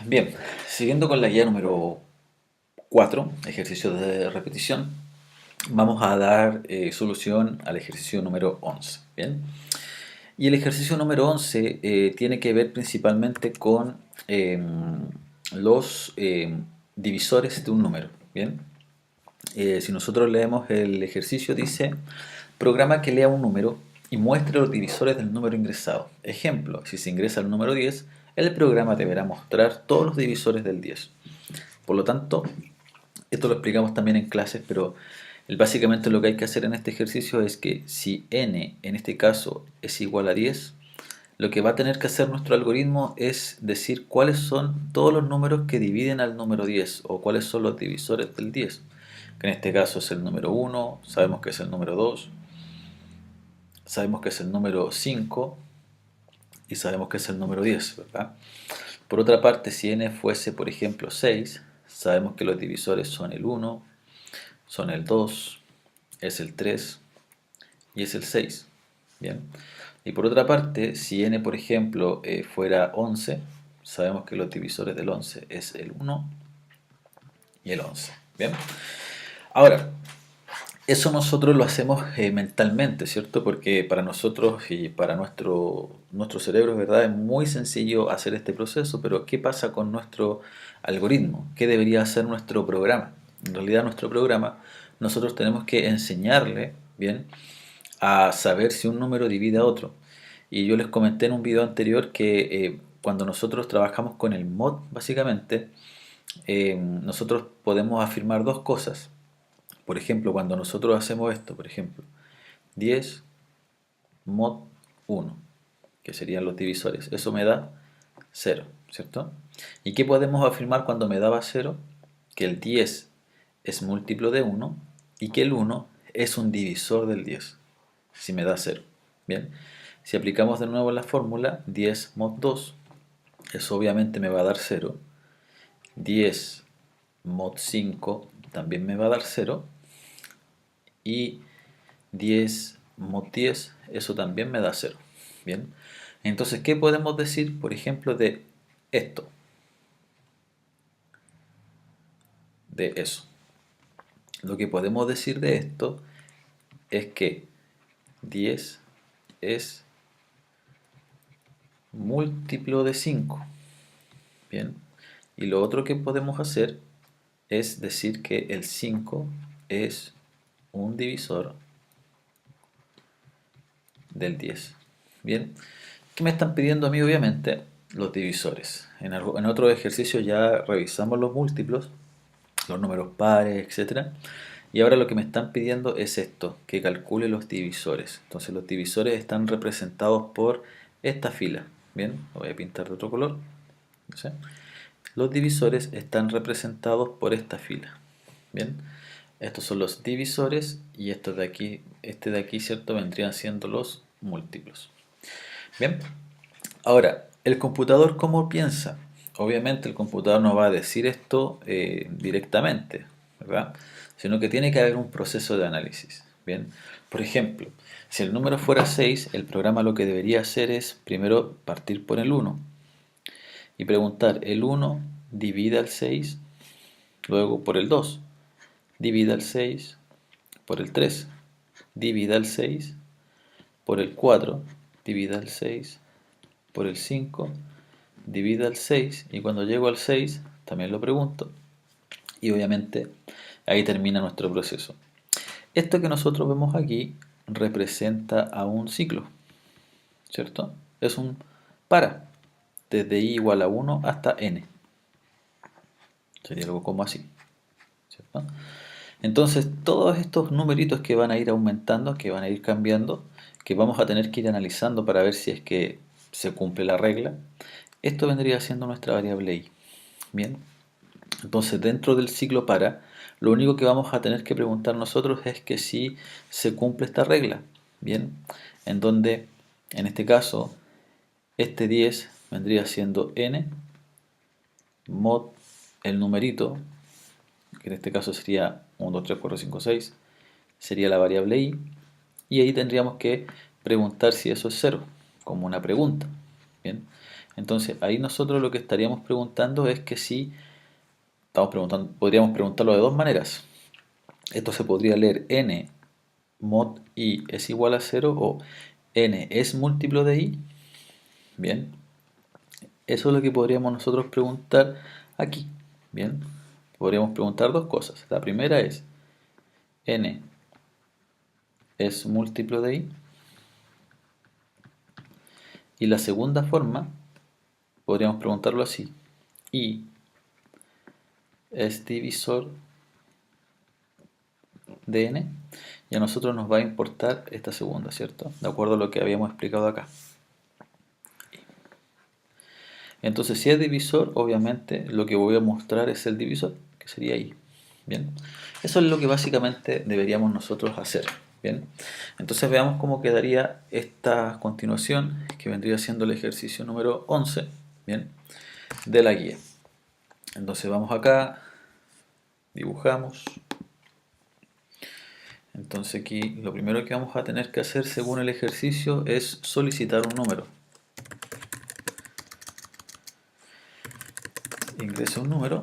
Bien, siguiendo con la guía número 4, ejercicio de repetición, vamos a dar solución al ejercicio número 11. Bien, y el ejercicio número 11 tiene que ver principalmente con los divisores de un número. Bien, si nosotros leemos el ejercicio, dice: programa que lea un número y muestre los divisores del número ingresado. Ejemplo: si se ingresa el número 10, el programa deberá mostrar todos los divisores del 10. Por lo tanto, esto lo explicamos también en clases, pero básicamente lo que hay que hacer en este ejercicio es que si n en este caso es igual a 10, lo que va a tener que hacer nuestro algoritmo es decir cuáles son todos los números que dividen al número 10 o cuáles son los divisores del 10, que en este caso es el número 1, sabemos que es el número 2, sabemos que es el número 5 y sabemos que es el número 10, ¿verdad? Por otra parte, si n fuese, por ejemplo, 6, sabemos que los divisores son el 1, son el 2, es el 3 y es el 6. Bien. Y por otra parte, si n, por ejemplo, fuera 11, sabemos que los divisores del 11 es el 1 y el 11. Bien. Ahora, eso nosotros lo hacemos mentalmente, ¿cierto? Porque para nosotros y para nuestro cerebro, ¿verdad? Es muy sencillo hacer este proceso, pero ¿qué pasa con nuestro algoritmo? ¿Qué debería hacer nuestro programa? En realidad nuestro programa, nosotros tenemos que enseñarle, ¿bien?, a saber si un número divide a otro. Y yo les comenté en un video anterior que cuando nosotros trabajamos con el mod, básicamente, nosotros podemos afirmar dos cosas. Por ejemplo, cuando nosotros hacemos esto, por ejemplo, 10 mod 1, que serían los divisores, eso me da 0, ¿cierto? ¿Y qué podemos afirmar cuando me daba 0? Que el 10 es múltiplo de 1 y que el 1 es un divisor del 10, si me da 0. Bien, si aplicamos de nuevo la fórmula, 10 mod 2, eso obviamente me va a dar 0. 10 mod 5 también me va a dar 0. Y 10 mod 10, eso también me da 0. Bien, entonces, ¿qué podemos decir, por ejemplo, de esto? De eso. Lo que podemos decir de esto es que 10 es múltiplo de 5. Bien, y lo otro que podemos hacer es decir que el 5 es un divisor del 10. Bien, ¿qué me están pidiendo a mí? Obviamente los divisores. En otro ejercicio ya revisamos los múltiplos, los números pares, etcétera. Y ahora lo que me están pidiendo es esto, que calcule los divisores. Entonces los divisores están representados por esta fila. Bien, lo voy a pintar de otro color. ¿Sí? Los divisores están representados por esta fila. Bien, estos son los divisores y estos de aquí, este de aquí, ¿cierto?, vendrían siendo los múltiplos. Bien, ahora, ¿el computador cómo piensa? Obviamente el computador no va a decir esto directamente, ¿verdad? Sino que tiene que haber un proceso de análisis. Bien, por ejemplo, si el número fuera 6, el programa lo que debería hacer es primero partir por el 1 y preguntar: el 1 divide al 6, luego por el 2, divide al 6, por el 3, divide al 6, por el 4, divide al 6, por el 5, divide al 6, y cuando llego al 6 también lo pregunto, y obviamente ahí termina nuestro proceso. Esto que nosotros vemos aquí representa a un ciclo, ¿cierto? Es un para, desde i igual a 1 hasta n. Sería algo como así, ¿cierto? Entonces, todos estos numeritos que van a ir aumentando, que van a ir cambiando, que vamos a tener que ir analizando para ver si es que se cumple la regla, esto vendría siendo nuestra variable i. Bien, entonces dentro del ciclo para, lo único que vamos a tener que preguntar nosotros es que si se cumple esta regla. Bien, en donde, en este caso, este 10 vendría siendo n mod el numerito, que en este caso sería 1, 2, 3, 4, 5, 6, sería la variable i, y ahí tendríamos que preguntar si eso es 0, como una pregunta. Bien, Entonces ahí nosotros lo que estaríamos preguntando es que si, podríamos preguntarlo de dos maneras. Esto se podría leer n mod i es igual a 0 o n es múltiplo de i. Bien, eso es lo que podríamos nosotros preguntar aquí. Bien, podríamos preguntar dos cosas. La primera es, n es múltiplo de i. Y la segunda forma, podríamos preguntarlo así, i es divisor de n, y a nosotros nos va a importar esta segunda, ¿cierto? De acuerdo a lo que habíamos explicado acá. Entonces, si es divisor, obviamente lo que voy a mostrar es el divisor, que sería i. Bien, eso es lo que básicamente deberíamos nosotros hacer. Bien, entonces veamos cómo quedaría esta continuación, que vendría siendo el ejercicio número 11, bien, de la guía. Entonces vamos acá, dibujamos. Entonces aquí lo primero que vamos a tener que hacer según el ejercicio es solicitar un número. Ingresa un número,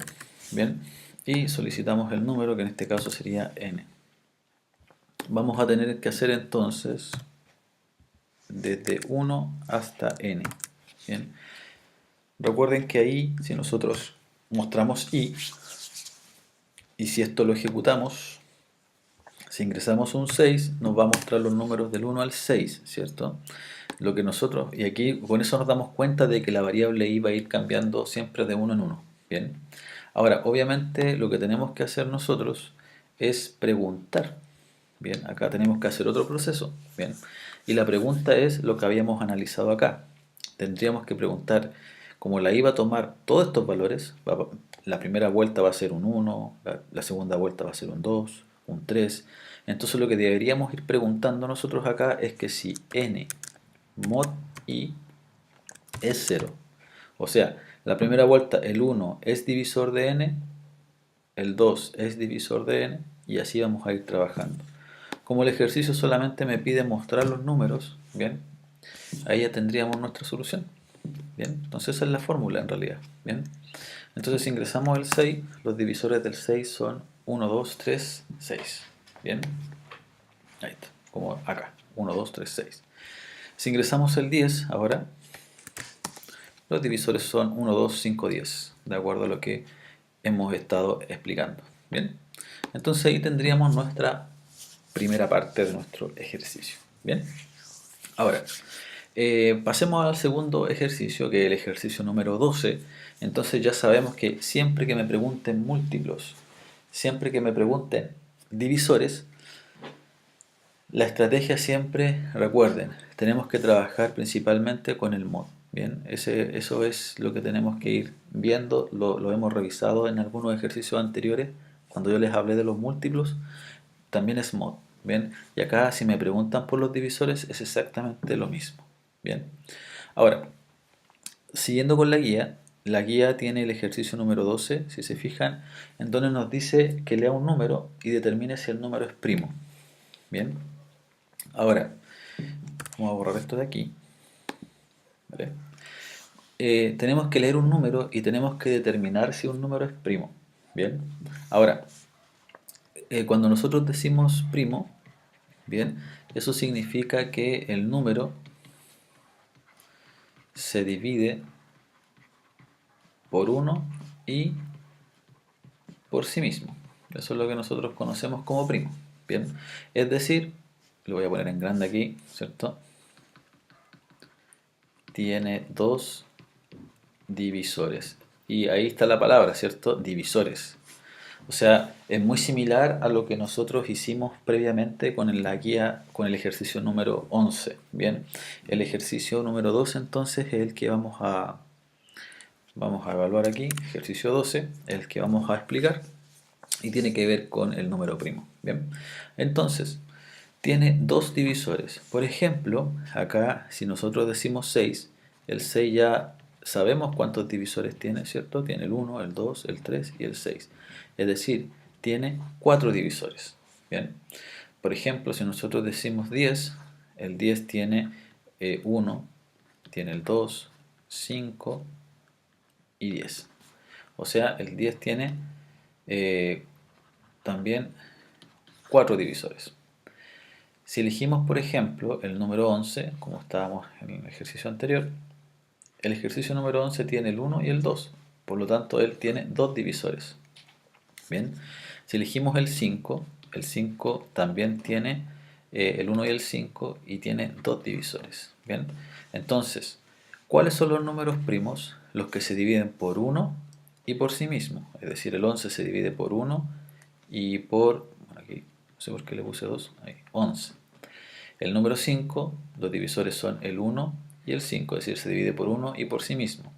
bien, y solicitamos el número, que en este caso sería n. Vamos a tener que hacer entonces desde 1 hasta n. Bien, recuerden que ahí, si nosotros mostramos i, y si esto lo ejecutamos, si ingresamos un 6, nos va a mostrar los números del 1 al 6, ¿cierto? Lo que nosotros, y aquí con eso nos damos cuenta de que la variable i va a ir cambiando siempre de 1 en 1. Bien, ahora obviamente lo que tenemos que hacer nosotros es preguntar. Bien, acá tenemos que hacer otro proceso. Bien, y la pregunta es lo que habíamos analizado acá. Tendríamos que preguntar, como la i va a tomar todos estos valores, la primera vuelta va a ser un 1, la segunda vuelta va a ser un 2, un 3. Entonces lo que deberíamos ir preguntando nosotros acá es que si n mod i es 0. O sea, la primera vuelta el 1 es divisor de n, el 2 es divisor de n, y así vamos a ir trabajando. Como el ejercicio solamente me pide mostrar los números, bien, ahí ya tendríamos nuestra solución. Bien, entonces esa es la fórmula en realidad. Bien, entonces si ingresamos el 6, los divisores del 6 son 1, 2, 3, 6. Bien, ahí está, como acá, 1, 2, 3, 6. Si ingresamos el 10 ahora, los divisores son 1, 2, 5, 10, de acuerdo a lo que hemos estado explicando. Bien, entonces ahí tendríamos nuestra primera parte de nuestro ejercicio. Bien, ahora pasemos al segundo ejercicio, que es el ejercicio número 12. Entonces ya sabemos que siempre que me pregunten múltiplos, siempre que me pregunten divisores, la estrategia siempre, recuerden, tenemos que trabajar principalmente con el mod. Bien, eso es lo que tenemos que ir viendo, lo hemos revisado en algunos ejercicios anteriores, cuando yo les hablé de los múltiplos, también es mod. Bien, y acá si me preguntan por los divisores es exactamente lo mismo. Bien, ahora, siguiendo con la guía tiene el ejercicio número 12, si se fijan, en donde nos dice que lea un número y determine si el número es primo. Bien, ahora, vamos a borrar esto de aquí. ¿Vale? Tenemos que leer un número y tenemos que determinar si un número es primo. Bien, ahora, cuando nosotros decimos primo, bien, eso significa que el número se divide por 1 y por sí mismo. Eso es lo que nosotros conocemos como primo. Bien, es decir, lo voy a poner en grande aquí, ¿cierto? Tiene dos divisores. Y ahí está la palabra, ¿cierto? Divisores. O sea, es muy similar a lo que nosotros hicimos previamente con la guía, con el ejercicio número 11. Bien, el ejercicio número 12 entonces es el que vamos a evaluar aquí, ejercicio 12, el que vamos a explicar y tiene que ver con el número primo. Bien, entonces tiene dos divisores. Por ejemplo, acá si nosotros decimos 6, el 6 ya sabemos cuántos divisores tiene, ¿cierto? Tiene el 1, el 2, el 3 y el 6. Es decir, tiene 4 divisores. Bien, por ejemplo, si nosotros decimos 10, el 10 tiene 1, tiene el 2, 5 y 10. O sea, el 10 tiene también 4 divisores. Si elegimos, por ejemplo, el número 11, como estábamos en el ejercicio anterior, el ejercicio número 11 tiene el 1 y el 2. Por lo tanto, él tiene 2 divisores. Bien, si elegimos el 5 también tiene el 1 y el 5 y tiene 2 divisores. Bien, entonces, ¿cuáles son los números primos? Los que se dividen por 1 y por sí mismo. Es decir, el 11 se divide por 1 y por, bueno, aquí no sé por qué le puse 2, ahí, 11. El número 5, los divisores son el 1 y el 5, es decir, se divide por 1 y por sí mismo.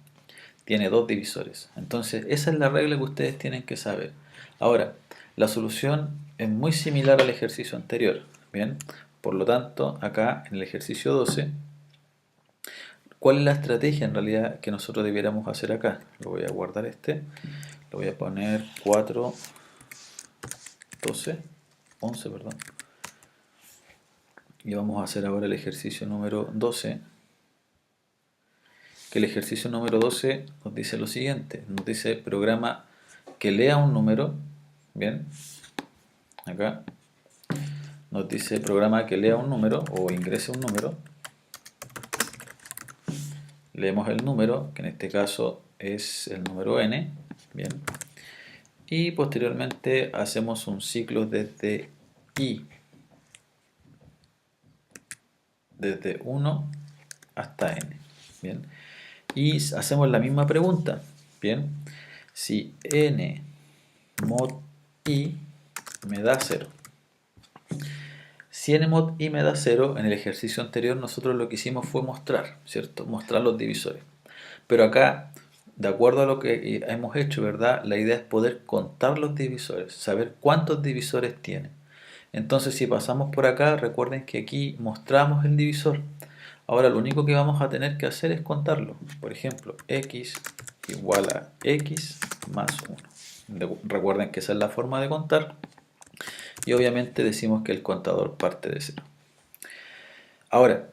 Tiene 2 divisores. Entonces, esa es la regla que ustedes tienen que saber. Ahora, la solución es muy similar al ejercicio anterior. Bien, por lo tanto, acá en el ejercicio 12, ¿cuál es la estrategia en realidad que nosotros debiéramos hacer acá? Lo voy a guardar lo voy a poner 4, 12, 11, perdón. Y vamos a hacer ahora el ejercicio número 12. Que el ejercicio número 12 nos dice lo siguiente. Nos dice programa que lea un número. Bien. Acá nos dice programa que lea un número o ingrese un número. Leemos el número, que en este caso es el número n. Bien. Y posteriormente hacemos un ciclo desde i. Desde 1 hasta n. Bien. Y hacemos la misma pregunta. Bien. Si n mod i me da 0. Si n mod i me da 0, en el ejercicio anterior nosotros lo que hicimos fue mostrar, ¿cierto? Mostrar los divisores. Pero acá, de acuerdo a lo que hemos hecho, ¿verdad? La idea es poder contar los divisores, saber cuántos divisores tiene. Entonces, si pasamos por acá, recuerden que aquí mostramos el divisor. Ahora lo único que vamos a tener que hacer es contarlo. Por ejemplo, x igual a x más 1. Recuerden que esa es la forma de contar. Y obviamente decimos que el contador parte de 0. Ahora,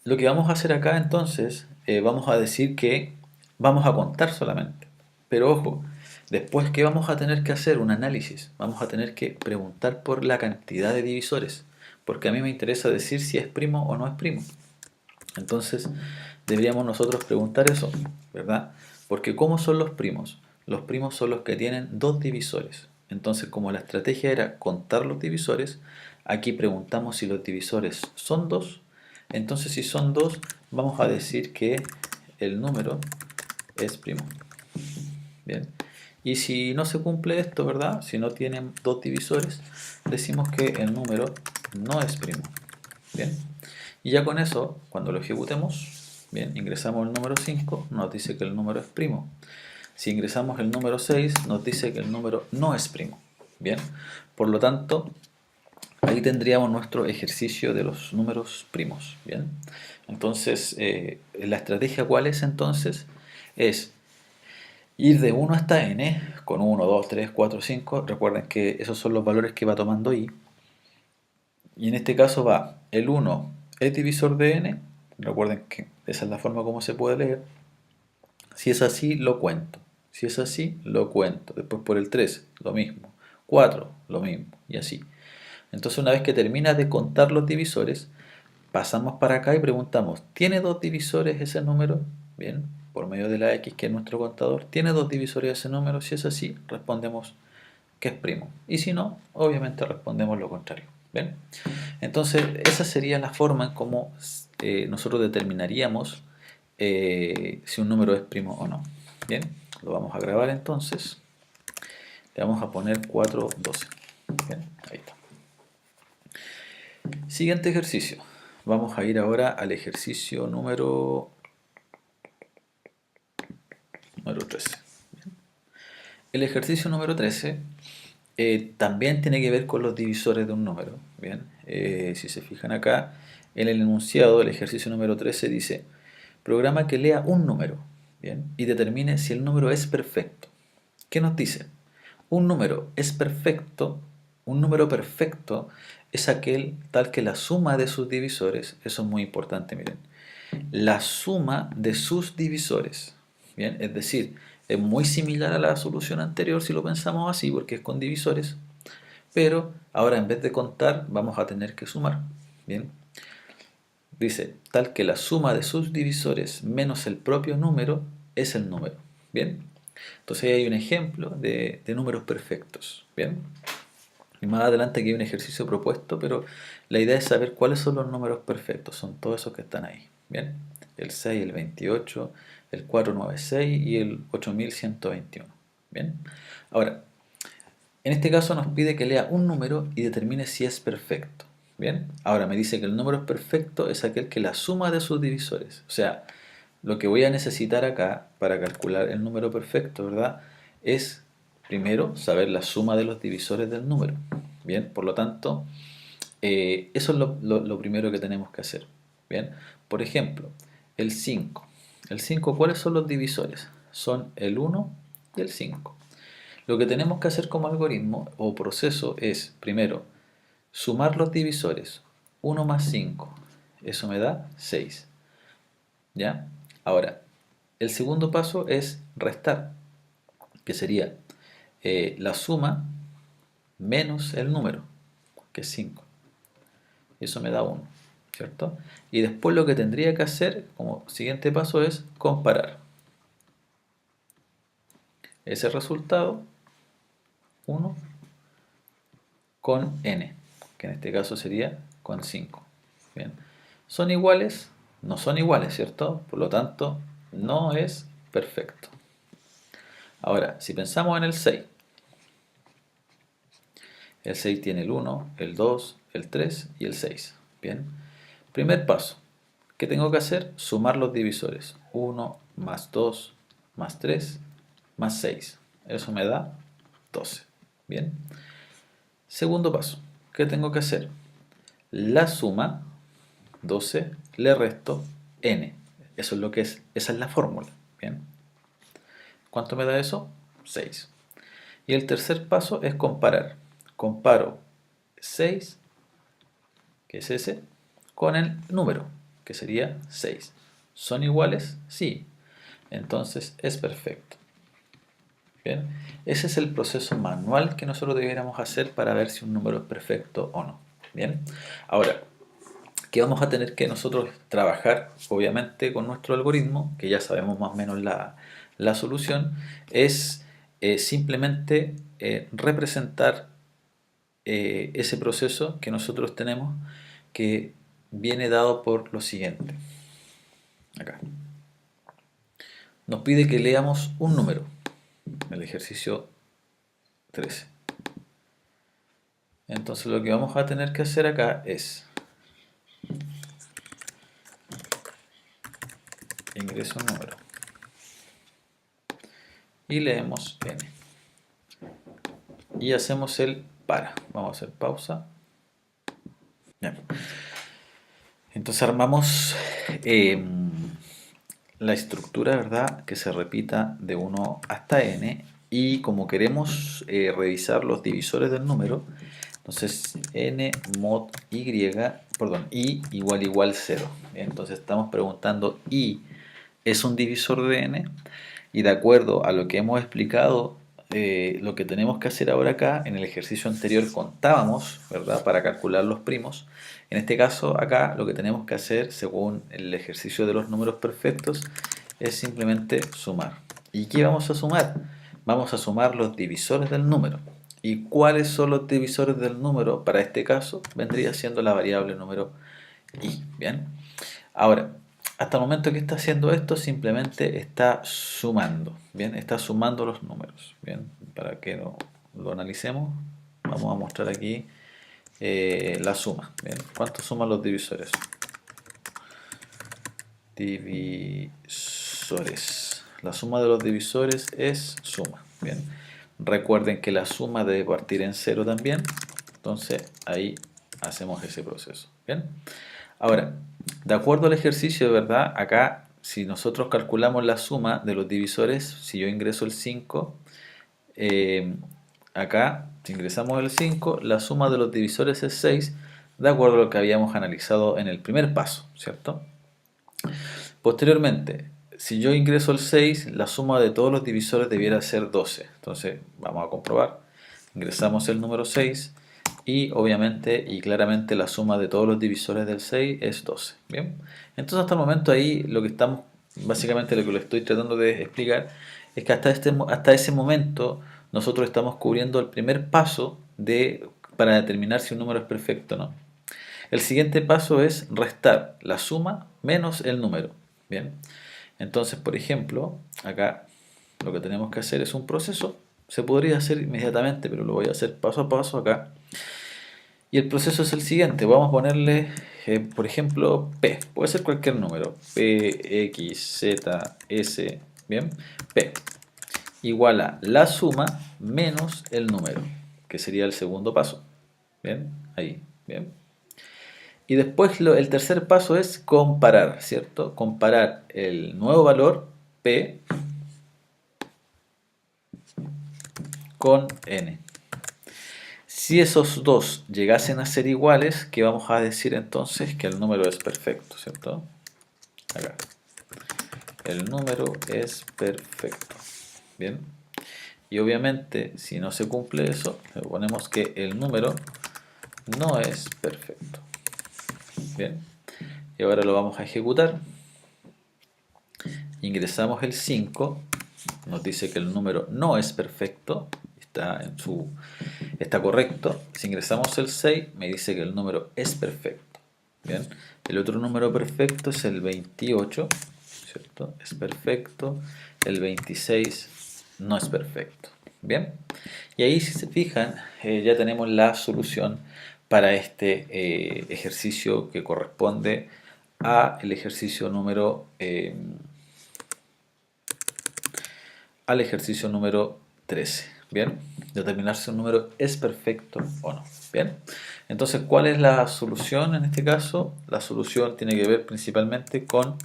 lo que vamos a hacer acá entonces, vamos a decir que vamos a contar solamente. Pero ojo, después que vamos a tener que hacer un análisis, vamos a tener que preguntar por la cantidad de divisores. Porque a mí me interesa decir si es primo o no es primo. Entonces, deberíamos nosotros preguntar eso, ¿verdad? Porque ¿cómo son los primos? Los primos son los que tienen 2 divisores. Entonces, como la estrategia era contar los divisores, aquí preguntamos si los divisores son 2. Entonces, si son 2, vamos a decir que el número es primo. Bien. Y si no se cumple esto, ¿verdad? Si no tienen 2 divisores, decimos que el número no es primo. Bien. Y ya con eso, cuando lo ejecutemos, bien, ingresamos el número 5, nos dice que el número es primo. Si ingresamos el número 6, nos dice que el número no es primo. Bien, por lo tanto, ahí tendríamos nuestro ejercicio de los números primos. Bien, entonces, la estrategia ¿cuál es entonces? Es ir de 1 hasta n, con 1, 2, 3, 4, 5. Recuerden que esos son los valores que va tomando i. Y en este caso va el 1 es divisor de n. Recuerden que esa es la forma como se puede leer. Si es así, lo cuento. Si es así, lo cuento. Después por el 3, lo mismo. 4, lo mismo. Y así. Entonces una vez que termina de contar los divisores, pasamos para acá y preguntamos, ¿tiene 2 divisores ese número? Bien, por medio de la x que es nuestro contador, ¿tiene 2 divisores ese número? Si es así, respondemos que es primo. Y si no, obviamente respondemos lo contrario. ¿Bien? Entonces, esa sería la forma en cómo nosotros determinaríamos si un número es primo o no. Bien, lo vamos a grabar entonces. Le vamos a poner 4, 12. Bien, ahí está. Siguiente ejercicio. Vamos a ir ahora al ejercicio número 13. Bien. El ejercicio número 13 también tiene que ver con los divisores de un número. Bien, si se fijan acá, en el enunciado del ejercicio número 13 dice, programa que lea un número, bien, y determine si el número es perfecto. ¿Qué nos dice? Un número es perfecto, un número perfecto es aquel tal que la suma de sus divisores, eso es muy importante, miren, la suma de sus divisores. Bien, es decir, es muy similar a la solución anterior si lo pensamos así, porque es con divisores, pero ahora en vez de contar vamos a tener que sumar. Bien, dice tal que la suma de sus divisores menos el propio número es el número. Bien, entonces hay un ejemplo de números perfectos. Bien, y más adelante aquí hay un ejercicio propuesto, pero la idea es saber cuáles son los números perfectos. Son todos esos que están ahí. Bien, el 6, el 28, el 496 y el 8121. Bien, ahora, en este caso nos pide que lea un número y determine si es perfecto. Bien, ahora me dice que el número perfecto es aquel que la suma de sus divisores. O sea, lo que voy a necesitar acá para calcular el número perfecto, ¿verdad? Es primero saber la suma de los divisores del número. Bien, por lo tanto, eso es lo primero que tenemos que hacer. Bien, por ejemplo, el 5. El 5, ¿cuáles son los divisores? Son el 1 y el 5. Lo que tenemos que hacer como algoritmo o proceso es, primero, sumar los divisores. 1 más 5, eso me da 6. ¿Ya? Ahora, el segundo paso es restar, que sería la suma menos el número, que es 5. Eso me da 1, ¿cierto? Y después lo que tendría que hacer como siguiente paso es comparar ese resultado 1 con n, que en este caso sería con 5. Bien. ¿Son iguales? No son iguales, ¿cierto? Por lo tanto, no es perfecto. Ahora, si pensamos en el 6, el 6 tiene el 1, el 2, el 3 y el 6. Bien. Primer paso. ¿Qué tengo que hacer? Sumar los divisores. 1 más 2 más 3 más 6. Eso me da 12. Bien. Segundo paso. ¿Qué tengo que hacer? La suma 12 le resto n. Eso es lo que es. Esa es la fórmula. Bien. ¿Cuánto me da eso? 6. Y el tercer paso es comparar. Comparo 6, que es ese, con el número, que sería 6. ¿Son iguales? Sí. Entonces es perfecto. Bien. Ese es el proceso manual que nosotros debiéramos hacer para ver si un número es perfecto o no. Bien. Ahora, ¿qué vamos a tener que nosotros trabajar? Obviamente con nuestro algoritmo, que ya sabemos más o menos la solución, es simplemente representar ese proceso que nosotros tenemos, que viene dado por lo siguiente. Acá. Nos pide que leamos un número, el ejercicio 13. Entonces lo que vamos a tener que hacer acá es ingreso un número y leemos n y hacemos el para. Vamos a hacer pausa. Bien. Entonces armamos la estructura, ¿verdad? Que se repita de 1 hasta n, y como queremos revisar los divisores del número, entonces n mod y, perdón, i igual 0. Entonces estamos preguntando i es un divisor de n, y de acuerdo a lo que hemos explicado, lo que tenemos que hacer ahora acá, en el ejercicio anterior contábamos, ¿verdad?, para calcular los primos. En este caso acá lo que tenemos que hacer, según el ejercicio de los números perfectos, es simplemente sumar. ¿Y qué vamos a sumar? Vamos a sumar los divisores del número. ¿Y cuáles son los divisores del número? Para este caso vendría siendo la variable número i. Bien. Ahora, hasta el momento que está haciendo esto, simplemente está sumando. Bien, está sumando los números. Bien, para que lo analicemos, vamos a mostrar aquí la suma. Bien, ¿cuánto suman los divisores? Divisores. La suma de los divisores es suma. Bien, recuerden que la suma debe partir en 0 también. Entonces ahí hacemos ese proceso. Bien. Ahora, de acuerdo al ejercicio, ¿verdad? Acá, si nosotros calculamos la suma de los divisores, si yo ingreso el 5, acá, si ingresamos el 5, la suma de los divisores es 6, de acuerdo a lo que habíamos analizado en el primer paso, ¿cierto? Posteriormente, si yo ingreso el 6, la suma de todos los divisores debiera ser 12. Entonces, vamos a comprobar. Ingresamos el número 6 y obviamente y claramente la suma de todos los divisores del 6 es 12. Bien, entonces hasta el momento ahí lo que estamos, básicamente lo que le estoy tratando de explicar es que hasta ese momento nosotros estamos cubriendo el primer paso para determinar si un número es perfecto o no. El siguiente paso es restar la suma menos el número. Bien, entonces por ejemplo, acá lo que tenemos que hacer es un proceso. Se podría hacer inmediatamente, pero lo voy a hacer paso a paso acá. Y el proceso es el siguiente. Vamos a ponerle, por ejemplo, P. Puede ser cualquier número. P, X, Z, S. Bien. P igual a la suma menos el número, que sería el segundo paso. Bien. Ahí. Bien. Y después el tercer paso es comparar, ¿cierto? Comparar el nuevo valor P con N. Si esos dos llegasen a ser iguales, ¿qué vamos a decir entonces? Que el número es perfecto, ¿cierto? Acá. El número es perfecto. Bien. Y obviamente, si no se cumple eso, le ponemos que el número no es perfecto. Bien. Y ahora lo vamos a ejecutar. Ingresamos el 5. Nos dice que el número no es perfecto. Está correcto. Si ingresamos el 6, me dice que el número es perfecto. Bien. El otro número perfecto es el 28, ¿cierto? Es perfecto. El 26 no es perfecto. Bien. Y ahí, si se fijan, ya tenemos la solución para este ejercicio que corresponde al ejercicio número al ejercicio número 13. Bien, determinar si un número es perfecto o no. Bien, entonces, ¿cuál es la solución en este caso? La solución tiene que ver principalmente con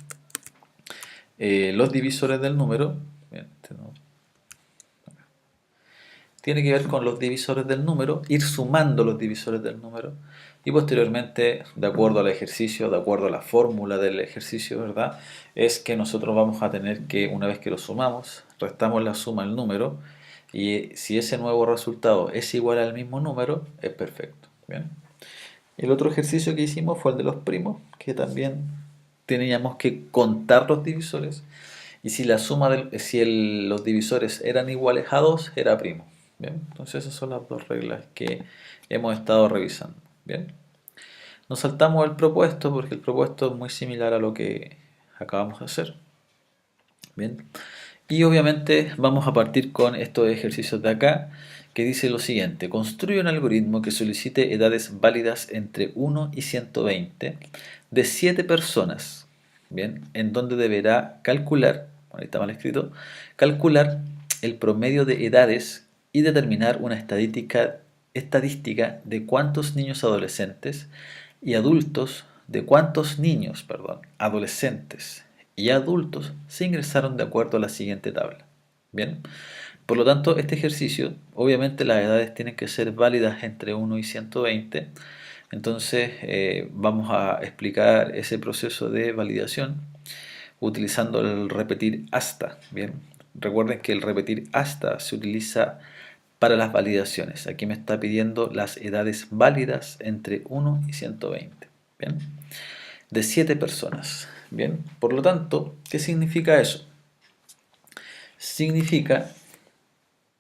los divisores del número. Bien, tiene que ver con los divisores del número, ir sumando los divisores del número y posteriormente, de acuerdo al ejercicio, de acuerdo a la fórmula del ejercicio, ¿verdad? Es que nosotros vamos a tener que, una vez que lo sumamos, restamos la suma al número y si ese nuevo resultado es igual al mismo número, es perfecto. Bien. El otro ejercicio que hicimos fue el de los primos, que también teníamos que contar los divisores y si la suma los divisores eran iguales a 2, era primo. Bien, entonces esas son las dos reglas que hemos estado revisando. Bien, nos saltamos el propuesto porque el propuesto es muy similar a lo que acabamos de hacer. Bien, y obviamente vamos a partir con estos ejercicios de acá que dice lo siguiente: construye un algoritmo que solicite edades válidas entre 1 y 120 de 7 personas, bien, en donde deberá calcular, ahí está mal escrito, calcular el promedio de edades y determinar una estadística de cuántos niños adolescentes y adultos, de cuántos niños, perdón, adolescentes y adultos se ingresaron de acuerdo a la siguiente tabla. Bien, por lo tanto, este ejercicio, obviamente las edades tienen que ser válidas entre 1 y 120. Entonces, vamos a explicar ese proceso de validación utilizando el repetir hasta. Bien, recuerden que el repetir hasta se utiliza para las validaciones. Aquí me está pidiendo las edades válidas entre 1 y 120. Bien, de 7 personas. Bien, por lo tanto, ¿qué significa eso? Significa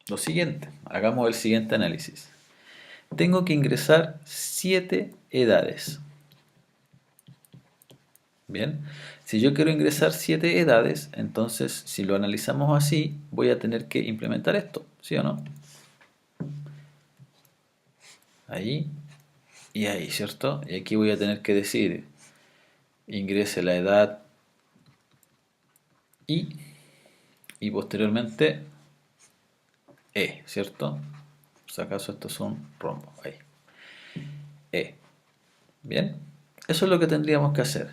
lo siguiente, hagamos el siguiente análisis. Tengo que ingresar 7 edades. Bien, si yo quiero ingresar 7 edades, entonces si lo analizamos así, voy a tener que implementar esto, ¿sí o no? Ahí y ahí, ¿cierto? Y aquí voy a tener que decir, ingrese la edad y posteriormente ¿cierto? Si acaso esto es un rombo, ahí. Bien, eso es lo que tendríamos que hacer.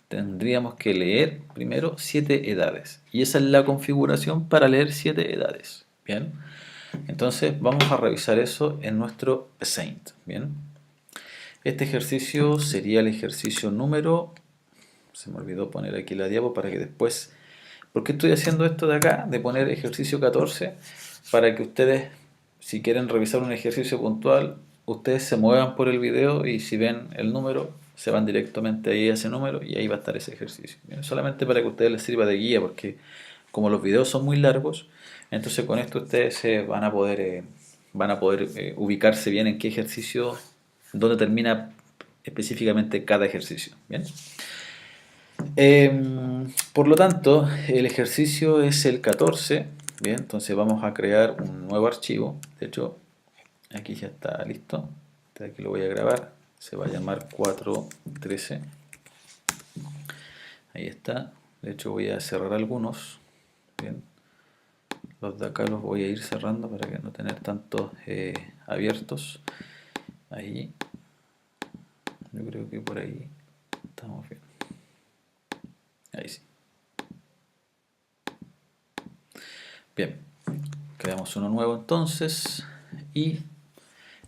Tendríamos que leer primero 7 edades. Y esa es la configuración para leer 7 edades. Bien, entonces vamos a revisar eso en nuestro Paint. Bien, este ejercicio sería el ejercicio número se me olvidó poner aquí la diapo para que después... ¿Por qué estoy haciendo esto de acá? De poner ejercicio 14 para que ustedes, si quieren revisar un ejercicio puntual, ustedes se muevan por el video y si ven el número, se van directamente ahí a ese número y ahí va a estar ese ejercicio. Bien, solamente para que a ustedes les sirva de guía, porque como los videos son muy largos, entonces con esto ustedes van a poder ubicarse bien en qué ejercicio, dónde termina específicamente cada ejercicio. Bien. Por lo tanto, el ejercicio es el 14. Bien, entonces vamos a crear un nuevo archivo. De hecho, aquí ya está listo. Aquí lo voy a grabar. Se va a llamar 413. Ahí está. De hecho, voy a cerrar algunos. Bien, los de acá los voy a ir cerrando para que no tener tantos abiertos. Ahí, yo creo que por ahí estamos bien. Ahí sí. Bien, creamos uno nuevo entonces y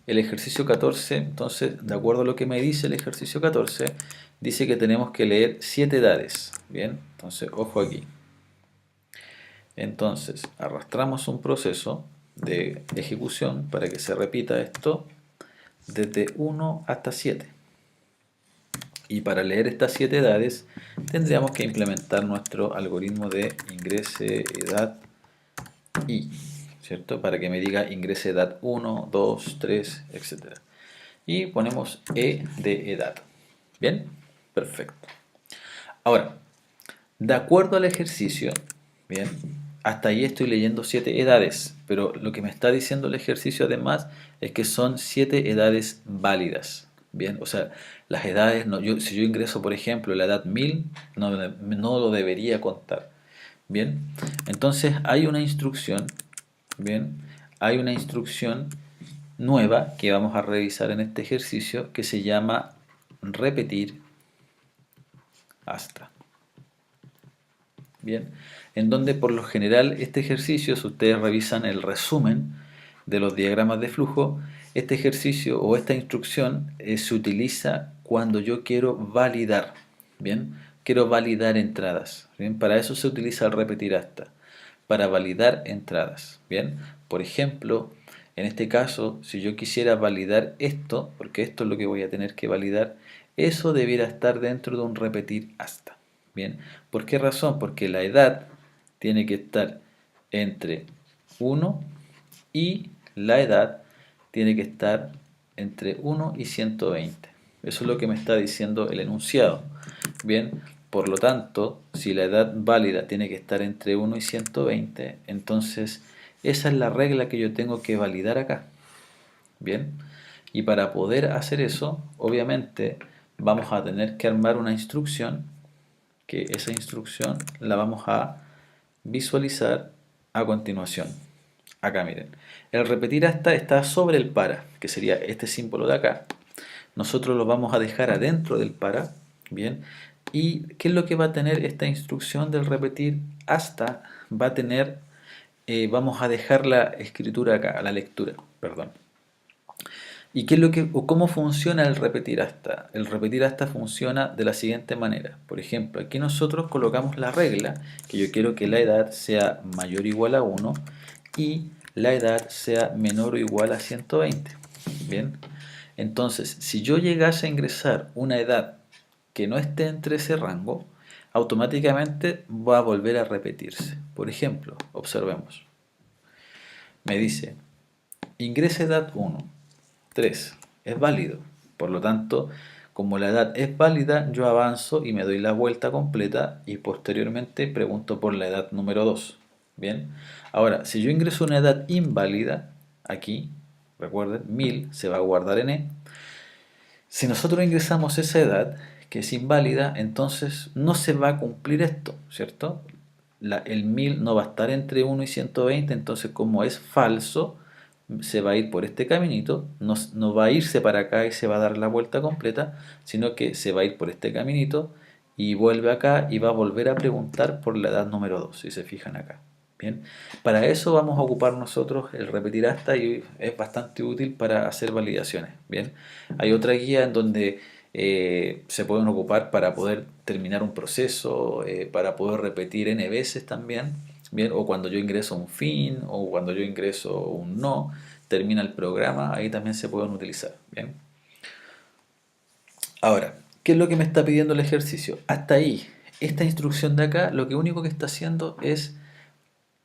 el ejercicio 14, entonces de acuerdo a lo que me dice el ejercicio 14, dice que tenemos que leer 7 edades. Bien, entonces ojo aquí. Entonces arrastramos un proceso de ejecución para que se repita esto desde 1 hasta 7. Y para leer estas 7 edades tendríamos que implementar nuestro algoritmo de ingrese edad y, ¿cierto? Para que me diga ingrese edad 1, 2, 3, etc. Y ponemos E de edad. ¿Bien? Perfecto. Ahora, de acuerdo al ejercicio, ¿bien? Hasta ahí estoy leyendo 7 edades, pero lo que me está diciendo el ejercicio además es que son 7 edades válidas. Bien, o sea, las edades, no, si yo ingreso por ejemplo la edad 1000, no lo debería contar. Bien, entonces hay una instrucción, bien, hay una instrucción nueva que vamos a revisar en este ejercicio que se llama repetir hasta. Bien, en donde por lo general este ejercicio, si ustedes revisan el resumen de los diagramas de flujo, este ejercicio o esta instrucción se utiliza cuando yo quiero validar. Bien, quiero validar entradas. Bien, para eso se utiliza el repetir hasta, para validar entradas. Bien, por ejemplo, en este caso, si yo quisiera validar esto, porque esto es lo que voy a tener que validar, eso debiera estar dentro de un repetir hasta. Bien, ¿por qué razón? Porque la edad tiene que estar entre 1 y la edad tiene que estar entre 1 y 120. Eso es lo que me está diciendo el enunciado. Bien, por lo tanto, si la edad válida tiene que estar entre 1 y 120, entonces esa es la regla que yo tengo que validar acá. Bien, y para poder hacer eso, obviamente vamos a tener que armar una instrucción, que esa instrucción la vamos a visualizar a continuación. Acá miren, el repetir hasta está sobre el para, que sería este símbolo de acá. Nosotros lo vamos a dejar adentro del para, bien. ¿Y qué es lo que va a tener esta instrucción del repetir hasta? Va a tener, vamos a dejar la escritura acá, la lectura, perdón. ¿Y qué es lo que, o cómo funciona el repetir hasta? El repetir hasta funciona de la siguiente manera. Por ejemplo, aquí nosotros colocamos la regla que yo quiero que la edad sea mayor o igual a 1 y la edad sea menor o igual a 120. Bien, entonces si yo llegase a ingresar una edad que no esté entre ese rango, automáticamente va a volver a repetirse. Por ejemplo, observemos. Me dice, ingresa edad 1. 3. Es válido. Por lo tanto, como la edad es válida, yo avanzo y me doy la vuelta completa y posteriormente pregunto por la edad número 2. Bien. Ahora, si yo ingreso una edad inválida, aquí, recuerden, 1000 se va a guardar en E. Si nosotros ingresamos esa edad, que es inválida, entonces no se va a cumplir esto, ¿cierto? El 1000 no va a estar entre 1 y 120, entonces como es falso, se va a ir por este caminito, no va a irse para acá y se va a dar la vuelta completa, sino que se va a ir por este caminito y vuelve acá y va a volver a preguntar por la edad número 2, si se fijan acá. Bien, para eso vamos a ocupar nosotros el repetir hasta y es bastante útil para hacer validaciones. Bien, hay otra guía en donde se pueden ocupar para poder terminar un proceso, para poder repetir n veces también, ¿bien? O cuando yo ingreso un fin, o cuando yo ingreso un no, termina el programa, ahí también se pueden utilizar, ¿bien? Ahora, ¿qué es lo que me está pidiendo el ejercicio? Hasta ahí, esta instrucción de acá, lo que único que está haciendo es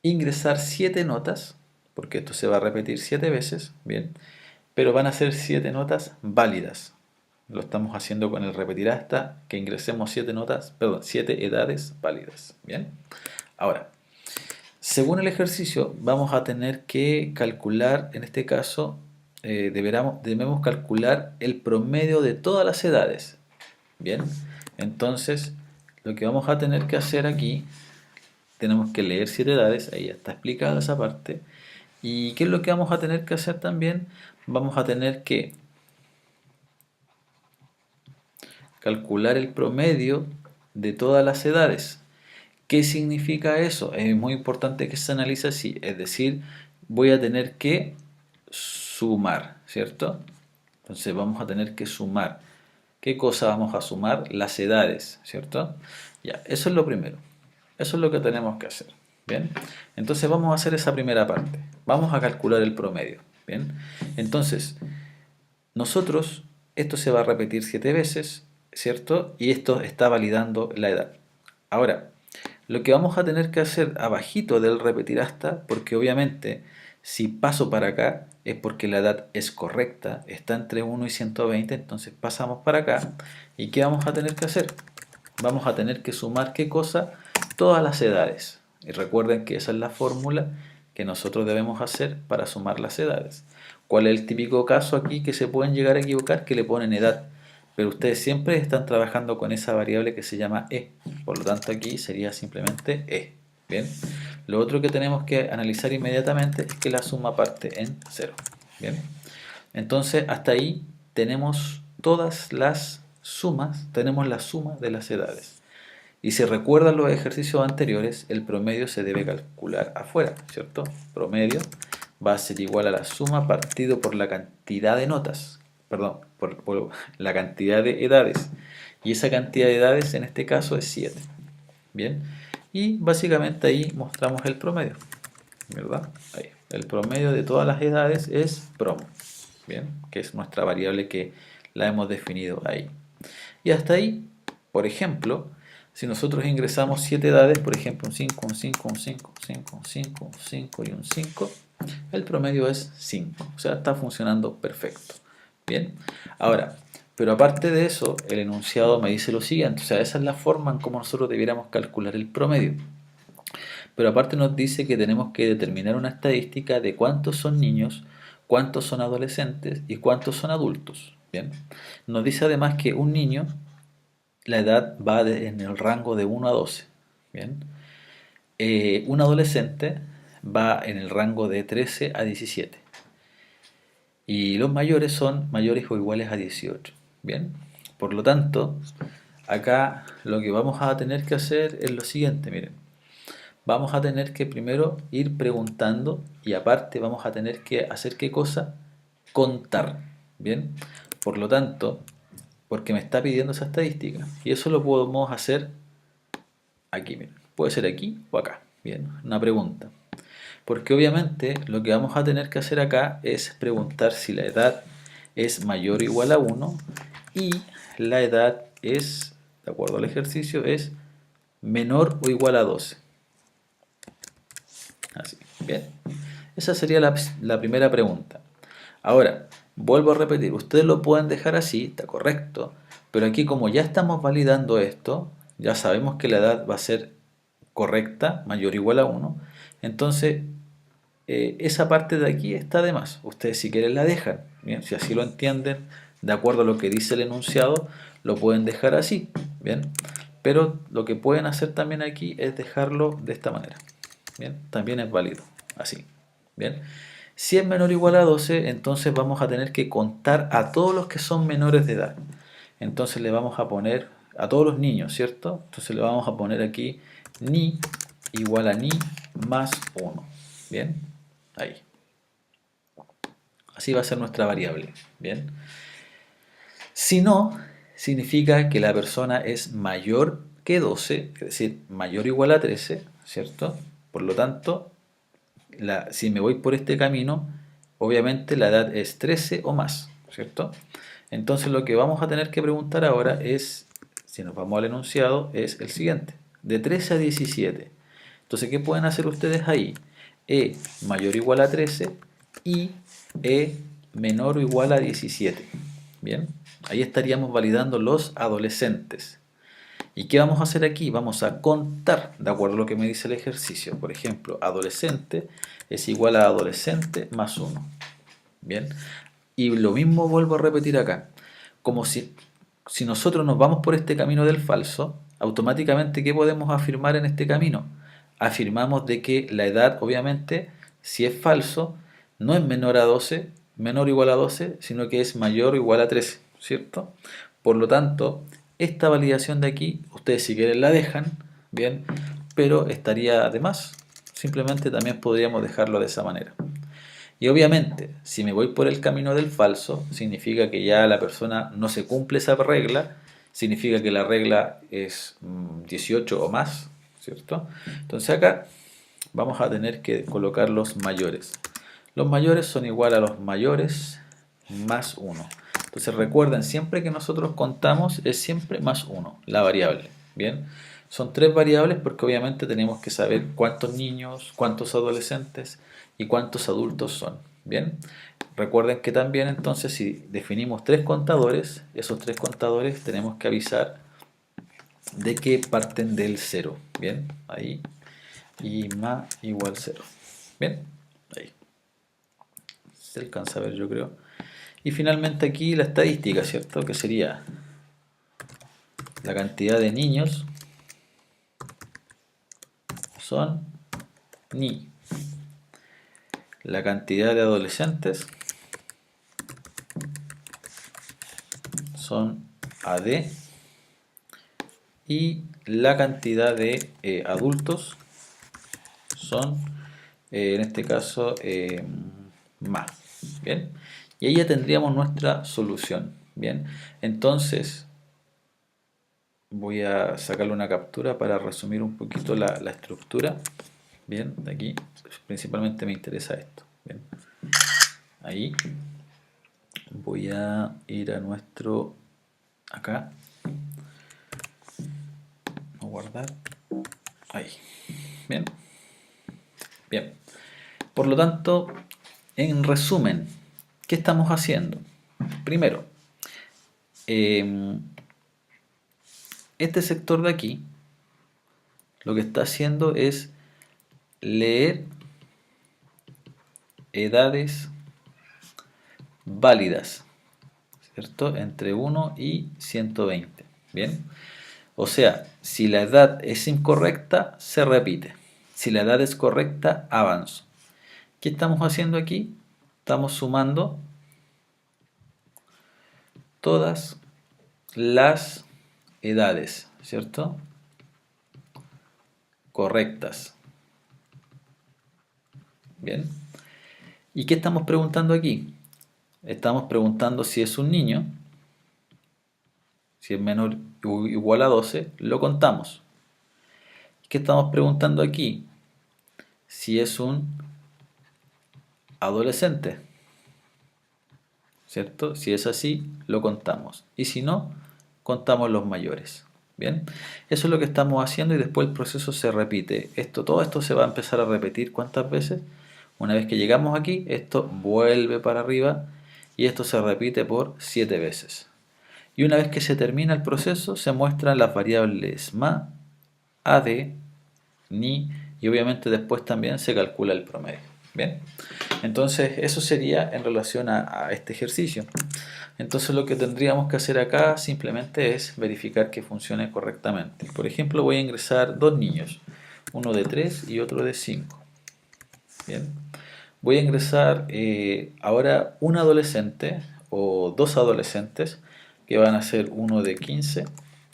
ingresar 7 notas, porque esto se va a repetir 7 veces, ¿bien? Pero van a ser 7 notas válidas. Lo estamos haciendo con el repetir hasta que ingresemos 7 notas, perdón, 7 edades válidas, ¿bien? Ahora, según el ejercicio, vamos a tener que calcular, en este caso, debemos calcular el promedio de todas las edades, ¿bien? Entonces, lo que vamos a tener que hacer aquí, tenemos que leer 7 edades, ahí ya está explicada esa parte. ¿Y qué es lo que vamos a tener que hacer también? Vamos a tener que calcular el promedio de todas las edades. ¿Qué significa eso? Es muy importante que se analice así, es decir, voy a tener que sumar, ¿cierto? Entonces vamos a tener que sumar. ¿Qué cosa vamos a sumar? Las edades, ¿cierto? Ya, eso es lo primero. Eso es lo que tenemos que hacer, ¿bien? Entonces vamos a hacer esa primera parte. Vamos a calcular el promedio, ¿bien? Entonces, nosotros, esto se va a repetir 7 veces, ¿cierto? Y esto está validando la edad. Ahora, lo que vamos a tener que hacer abajito del repetir hasta, porque obviamente si paso para acá es porque la edad es correcta, está entre 1 y 120, entonces pasamos para acá. ¿Y qué vamos a tener que hacer? Vamos a tener que sumar, ¿qué cosa? Todas las edades. Y recuerden que esa es la fórmula que nosotros debemos hacer para sumar las edades. ¿Cuál es el típico caso aquí que se pueden llegar a equivocar? Que le ponen edad. Pero ustedes siempre están trabajando con esa variable que se llama e. Por lo tanto aquí sería simplemente e. Bien. Lo otro que tenemos que analizar inmediatamente es que la suma parte en 0. Bien. Entonces hasta ahí tenemos todas las sumas, tenemos la suma de las edades. Y si recuerdan los ejercicios anteriores, el promedio se debe calcular afuera, ¿cierto? Promedio va a ser igual a la suma partido por la cantidad de notas, perdón, por la cantidad de edades. Y esa cantidad de edades en este caso es 7. Bien, y básicamente ahí mostramos el promedio, ¿verdad? Ahí. El promedio de todas las edades es promo, bien, que es nuestra variable que la hemos definido ahí. Y hasta ahí, por ejemplo, si nosotros ingresamos 7 edades, por ejemplo, un 5, un 5, un 5, un 5, un 5, un 5 y un 5, el promedio es 5. O sea, está funcionando perfecto. Bien, ahora, pero aparte de eso, el enunciado me dice lo siguiente. O sea, esa es la forma en cómo nosotros debiéramos calcular el promedio. Pero aparte nos dice que tenemos que determinar una estadística de cuántos son niños, cuántos son adolescentes y cuántos son adultos. Bien, nos dice además que un niño, la edad va en el rango de 1 a 12. Bien, un adolescente va en el rango de 13 a 17. Y los mayores son mayores o iguales a 18. Bien, por lo tanto, acá lo que vamos a tener que hacer es lo siguiente, miren. Vamos a tener que primero ir preguntando y aparte vamos a tener que hacer ¿qué cosa? Contar. Bien, por lo tanto, porque me está pidiendo esa estadística. Y eso lo podemos hacer aquí, miren. Puede ser aquí o acá. Bien, una pregunta. Porque obviamente lo que vamos a tener que hacer acá es preguntar si la edad es mayor o igual a 1 y la edad es, de acuerdo al ejercicio, es menor o igual a 12. Así, bien. Esa sería la primera pregunta. Ahora, vuelvo a repetir, ustedes lo pueden dejar así, está correcto, pero aquí como ya estamos validando esto, ya sabemos que la edad va a ser correcta, mayor o igual a 1, entonces esa parte de aquí está de más. Ustedes si quieren la dejan, bien, si así lo entienden, de acuerdo a lo que dice el enunciado, lo pueden dejar así, bien, pero lo que pueden hacer también aquí es dejarlo de esta manera. Bien, también es válido, así. Bien, si es menor o igual a 12, entonces vamos a tener que contar a todos los que son menores de edad. Entonces le vamos a poner a todos los niños, ¿cierto? Entonces le vamos a poner aquí ni igual a ni más 1. Bien, ahí. Así va a ser nuestra variable. Bien. Si no, significa que la persona es mayor que 12, es decir, mayor o igual a 13, ¿cierto? Por lo tanto, si me voy por este camino, obviamente la edad es 13 o más, ¿cierto? Entonces lo que vamos a tener que preguntar ahora es, si nos vamos al enunciado, es el siguiente, de 13 a 17. Entonces, ¿qué pueden hacer ustedes ahí? E mayor o igual a 13 y E menor o igual a 17. Bien, ahí estaríamos validando los adolescentes. ¿Y qué vamos a hacer aquí? Vamos a contar de acuerdo a lo que me dice el ejercicio. Por ejemplo, adolescente es igual a adolescente más 1. Bien, y lo mismo vuelvo a repetir acá. Como si nosotros nos vamos por este camino del falso, automáticamente, ¿qué podemos afirmar en este camino? Afirmamos de que la edad, obviamente, si es falso, no es menor a 12, menor o igual a 12, sino que es mayor o igual a 13, ¿cierto? Por lo tanto, esta validación de aquí, ustedes si quieren la dejan, bien, pero estaría de más. Simplemente también podríamos dejarlo de esa manera. Y obviamente, si me voy por el camino del falso, significa que ya la persona no se cumple esa regla, significa que la regla es 18 o más, ¿cierto? Entonces acá vamos a tener que colocar los mayores. Los mayores son igual a los mayores más 1. Entonces recuerden, siempre que nosotros contamos es siempre más 1, la variable. Bien, son tres variables porque obviamente tenemos que saber cuántos niños, cuántos adolescentes y cuántos adultos son. Bien, recuerden que también entonces si definimos tres contadores, esos tres contadores tenemos que avisar de que parten del 0. Bien, ahí, y más igual 0. Bien, ahí. Se alcanza a ver, yo creo. Y finalmente aquí la estadística, ¿cierto? Que sería la cantidad de niños son ni. La cantidad de adolescentes son AD. Y la cantidad de adultos son, en este caso, más. Bien. Y ahí ya tendríamos nuestra solución. Bien. Entonces, voy a sacarle una captura para resumir un poquito la estructura. Bien, de aquí principalmente me interesa esto. Bien. Ahí voy a ir a nuestro, acá, a guardar, ahí. Bien. Bien. Por lo tanto, en resumen, ¿qué estamos haciendo? Primero, este sector de aquí lo que está haciendo es leer edades válidas, ¿cierto? Entre 1 y 120. Bien. O sea, si la edad es incorrecta, se repite. Si la edad es correcta, avanzo. ¿Qué estamos haciendo aquí? Estamos sumando todas las edades, ¿cierto? Correctas. Bien. ¿Y qué estamos preguntando aquí? Estamos preguntando si es un niño. Si es menor o igual a 12, lo contamos. ¿Qué estamos preguntando aquí? Si es un adolescente. ¿Cierto? Si es así, lo contamos. Y si no, contamos los mayores. Bien, eso es lo que estamos haciendo y después el proceso se repite. Todo esto se va a empezar a repetir ¿cuántas veces? Una vez que llegamos aquí, esto vuelve para arriba y esto se repite por 7 veces. Y una vez que se termina el proceso, se muestran las variables ma, ad, ni y obviamente después también se calcula el promedio. Bien, entonces eso sería en relación a este ejercicio. Entonces lo que tendríamos que hacer acá simplemente es verificar que funcione correctamente. Por ejemplo, voy a ingresar dos niños, uno de 3 y otro de 5. Bien, voy a ingresar ahora un adolescente o dos adolescentes que van a ser uno de 15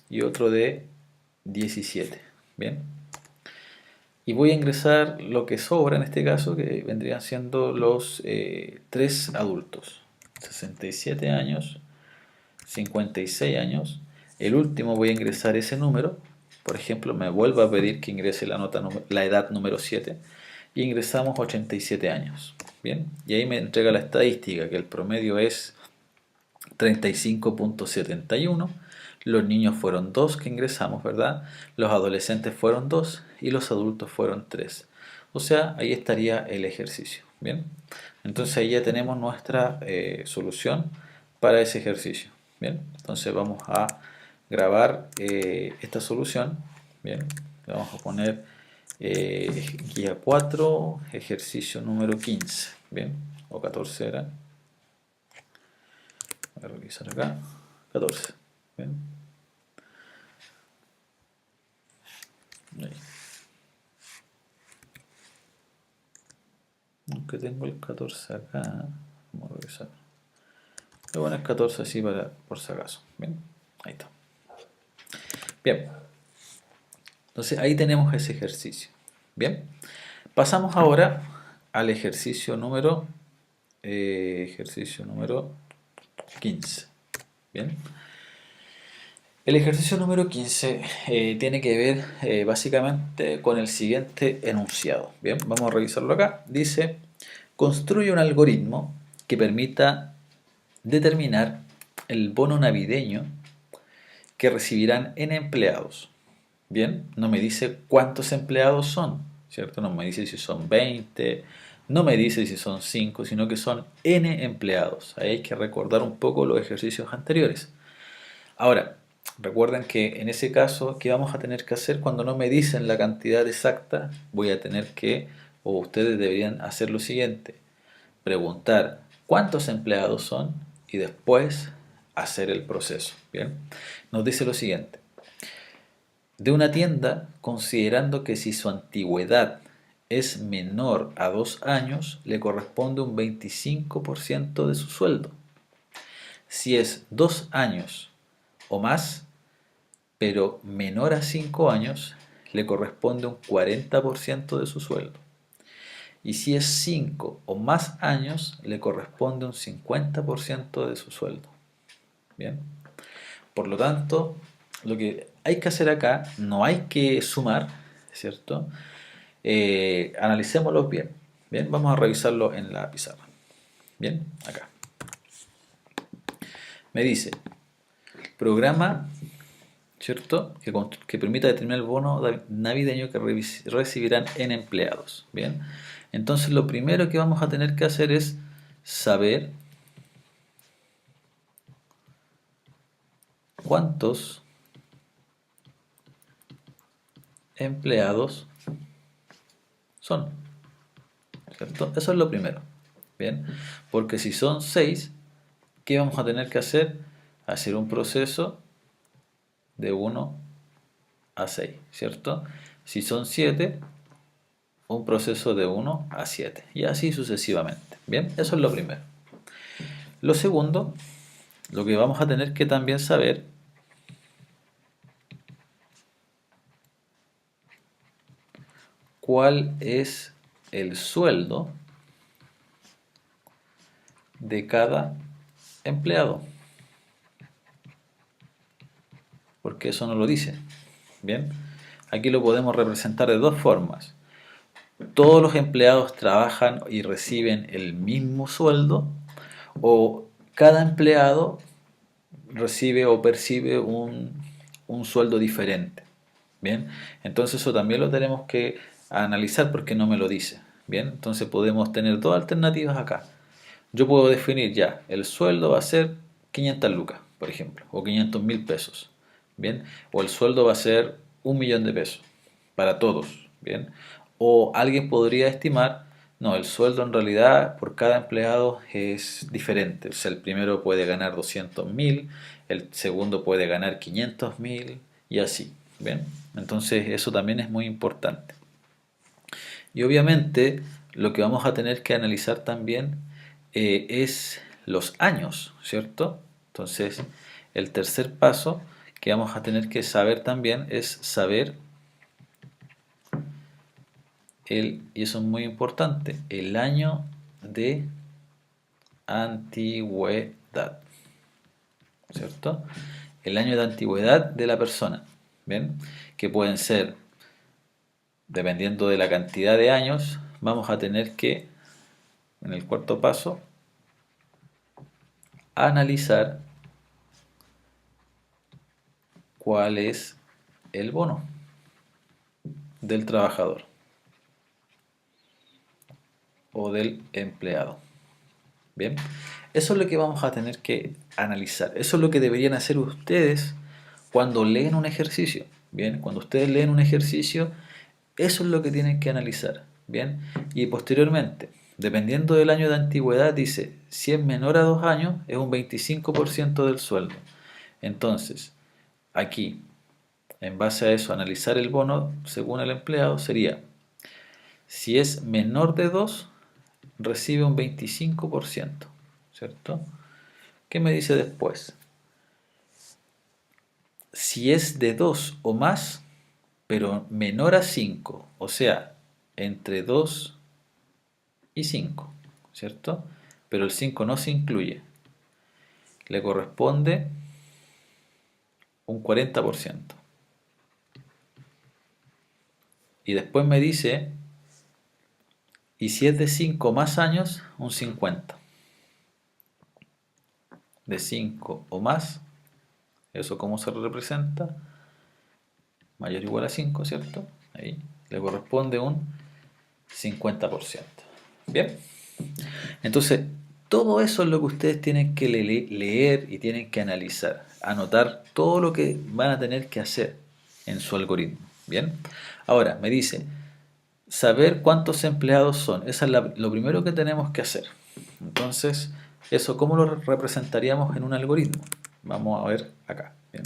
y otro de 17. Bien, y voy a ingresar lo que sobra en este caso, que vendrían siendo los tres adultos, 67 años, 56 años, el último voy a ingresar ese número, por ejemplo, me vuelvo a pedir que ingrese la edad número 7 y ingresamos 87 años. Bien, y ahí me entrega la estadística que el promedio es 35,71. Los niños fueron 2 que ingresamos, ¿verdad? Los adolescentes fueron 2 y los adultos fueron 3. O sea, ahí estaría el ejercicio. Bien, entonces ahí ya tenemos nuestra solución para ese ejercicio. Bien, entonces vamos a grabar esta solución. Bien, le vamos a poner guía 4, ejercicio número 15. Bien, o 14 era. Voy a revisar acá. 14. Bien. Ahí. Aunque tengo el 14 acá. Vamos a revisar. Voy a poner 14 así por si acaso. Bien. Ahí está. Bien. Entonces ahí tenemos ese ejercicio. Bien. Pasamos ahora al ejercicio número 15. Bien. El ejercicio número 15 tiene que ver básicamente con el siguiente enunciado. Bien, vamos a revisarlo acá. Dice, construye un algoritmo que permita determinar el bono navideño que recibirán N empleados. Bien, no me dice cuántos empleados son, ¿cierto? No me dice si son 20, no me dice si son 5, sino que son N empleados. Ahí hay que recordar un poco los ejercicios anteriores. Ahora, recuerden que en ese caso, ¿qué vamos a tener que hacer cuando no me dicen la cantidad exacta? Voy a tener que, o ustedes deberían hacer lo siguiente, preguntar cuántos empleados son y después hacer el proceso. Bien, nos dice lo siguiente. De una tienda, considerando que si su antigüedad es menor a 2 años, le corresponde un 25% de su sueldo. Si es 2 años o más, pero menor a 5 años, le corresponde un 40% de su sueldo. Y si es 5 o más años, le corresponde un 50% de su sueldo. Bien. Por lo tanto, lo que hay que hacer acá, no hay que sumar, ¿cierto? Analicémoslos bien. Bien, vamos a revisarlo en la pizarra. Bien, acá. Me dice, programa, ¿cierto? Que permita determinar el bono navideño que recibirán en empleados. Bien, entonces lo primero que vamos a tener que hacer es saber cuántos empleados son, ¿cierto? Eso es lo primero. Bien, porque si son 6, ¿qué vamos a tener que hacer? Hacer un proceso de 1 a 6, ¿cierto? Si son 7, un proceso de 1 a 7 y así sucesivamente. Bien, eso es lo primero. Lo segundo, lo que vamos a tener que también saber cuál es el sueldo de cada empleado, porque eso no lo dice. Bien, aquí lo podemos representar de dos formas. Todos los empleados trabajan y reciben el mismo sueldo, o cada empleado recibe o percibe un sueldo diferente. Bien, entonces eso también lo tenemos que analizar porque no me lo dice. Bien, entonces podemos tener dos alternativas acá. Yo puedo definir ya, el sueldo va a ser 500 lucas, por ejemplo, o 500.000 pesos. Bien, o el sueldo va a ser 1.000.000 de pesos para todos. Bien, o alguien podría estimar, no, el sueldo en realidad por cada empleado es diferente. O sea, el primero puede ganar 200.000, el segundo puede ganar 500.000 y así. Bien, entonces eso también es muy importante. Y obviamente lo que vamos a tener que analizar también es los años, ¿cierto? Entonces el tercer paso que vamos a tener que saber también es saber y eso es muy importante, el año de antigüedad. ¿cierto? El año de antigüedad de la persona, ¿bien? Que pueden ser, dependiendo de la cantidad de años, vamos a tener que, en el cuarto paso, analizar cuál es el bono del trabajador o del empleado. Bien, eso es lo que vamos a tener que analizar. Eso es lo que deberían hacer ustedes cuando leen un ejercicio. Bien, cuando ustedes leen un ejercicio, eso es lo que tienen que analizar. Bien, y posteriormente, dependiendo del año de antigüedad, dice, si es menor a 2 años, es un 25% del sueldo. Entonces, aquí, en base a eso, analizar el bono según el empleado sería, si es menor de 2, recibe un 25%, ¿cierto? ¿Qué me dice después? Si es de 2 o más, pero menor a 5, o sea, entre 2 y 5, ¿cierto? Pero el 5 no se incluye. Le corresponde un 40%. Y después me dice, y si es de 5 más años, un 50. De 5 o más, ¿eso cómo se representa? Mayor o igual a 5, ¿cierto? Ahí le corresponde un 50%. Bien, entonces todo eso es lo que ustedes tienen que leer y tienen que analizar, anotar todo lo que van a tener que hacer en su algoritmo. Bien, ahora me dice saber cuántos empleados son. Eso es lo primero que tenemos que hacer. Entonces, eso, ¿cómo lo representaríamos en un algoritmo? Vamos a ver acá. Bien.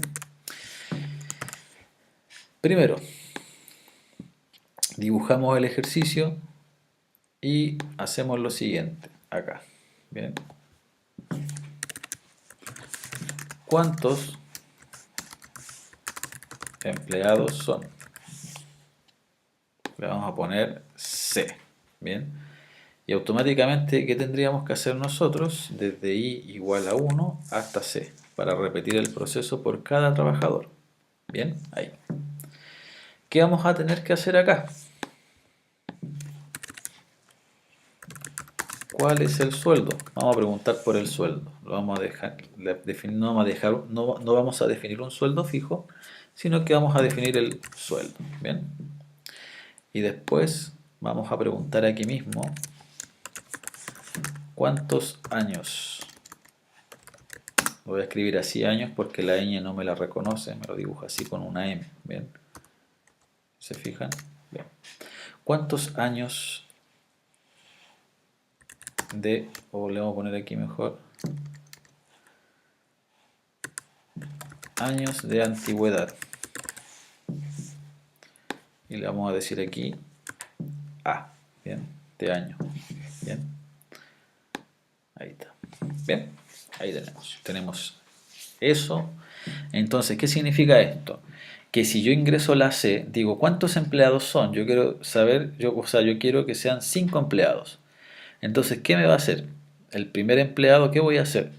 Primero, dibujamos el ejercicio y hacemos lo siguiente. Acá. Bien. ¿Cuántos empleados son? Le vamos a poner C. Bien. Y automáticamente, ¿qué tendríamos que hacer nosotros? Desde I igual a 1 hasta C, para repetir el proceso por cada trabajador. Bien, ahí. ¿Qué vamos a tener que hacer acá? ¿Cuál es el sueldo? Vamos a preguntar por el sueldo. Lo vamos a dejar, no vamos a definir un sueldo fijo, sino que vamos a definir el sueldo. Bien. Y después vamos a preguntar aquí mismo, ¿cuántos años? Lo voy a escribir así años porque la ñ no me la reconoce, me lo dibuja así con una M. Bien. ¿Se fijan? Bien. ¿Cuántos años o le vamos a poner aquí mejor, años de antigüedad? Y le vamos a decir aquí A, bien, de año. Bien. Ahí está. Bien, ahí tenemos eso. Entonces, ¿qué significa esto? Que si yo ingreso la C, digo, ¿cuántos empleados son? Yo quiero saber, yo quiero que sean 5 empleados. Entonces, ¿qué me va a hacer? El primer empleado, ¿qué voy a hacer?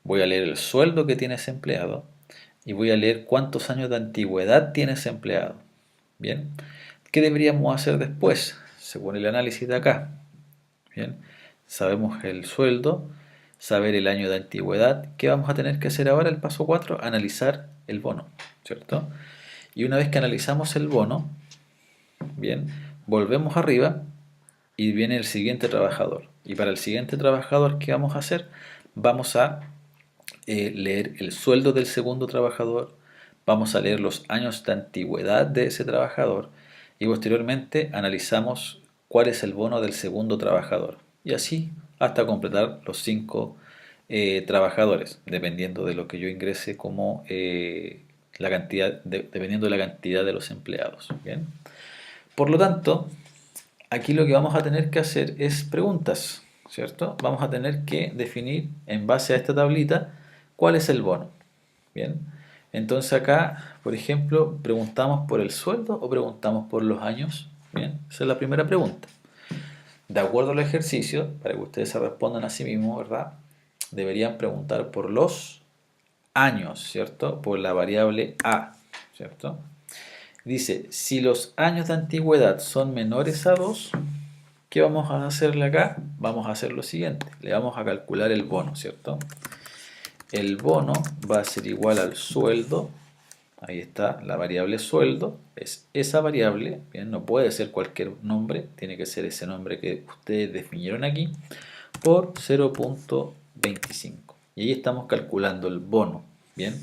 Voy a leer el sueldo que tiene ese empleado y voy a leer cuántos años de antigüedad tiene ese empleado. Bien, ¿qué deberíamos hacer después? Según el análisis de acá. Bien, sabemos el sueldo, saber el año de antigüedad. ¿Qué vamos a tener que hacer ahora? El paso 4, analizar el bono, ¿cierto? Y una vez que analizamos el bono, bien, volvemos arriba y viene el siguiente trabajador. Y para el siguiente trabajador, ¿qué vamos a hacer? Vamos a leer el sueldo del segundo trabajador, vamos a leer los años de antigüedad de ese trabajador y posteriormente analizamos cuál es el bono del segundo trabajador. Y así hasta completar los 5 trabajadores, dependiendo de lo que yo ingrese como la cantidad, dependiendo de la cantidad de los empleados. ¿Bien? Por lo tanto, aquí lo que vamos a tener que hacer es preguntas, ¿cierto? Vamos a tener que definir en base a esta tablita cuál es el bono. Bien, entonces acá, por ejemplo, ¿preguntamos por el sueldo o preguntamos por los años? Bien, esa es la primera pregunta. De acuerdo al ejercicio, para que ustedes se respondan a sí mismos, ¿verdad? Deberían preguntar por los años, ¿cierto? Por la variable A, ¿cierto? Dice, si los años de antigüedad son menores a 2, ¿qué vamos a hacerle acá? Vamos a hacer lo siguiente, le vamos a calcular el bono, ¿cierto? El bono va a ser igual al sueldo, ahí está la variable sueldo, es esa variable, bien, no puede ser cualquier nombre, tiene que ser ese nombre que ustedes definieron aquí, por 0.25. Y ahí estamos calculando el bono, bien.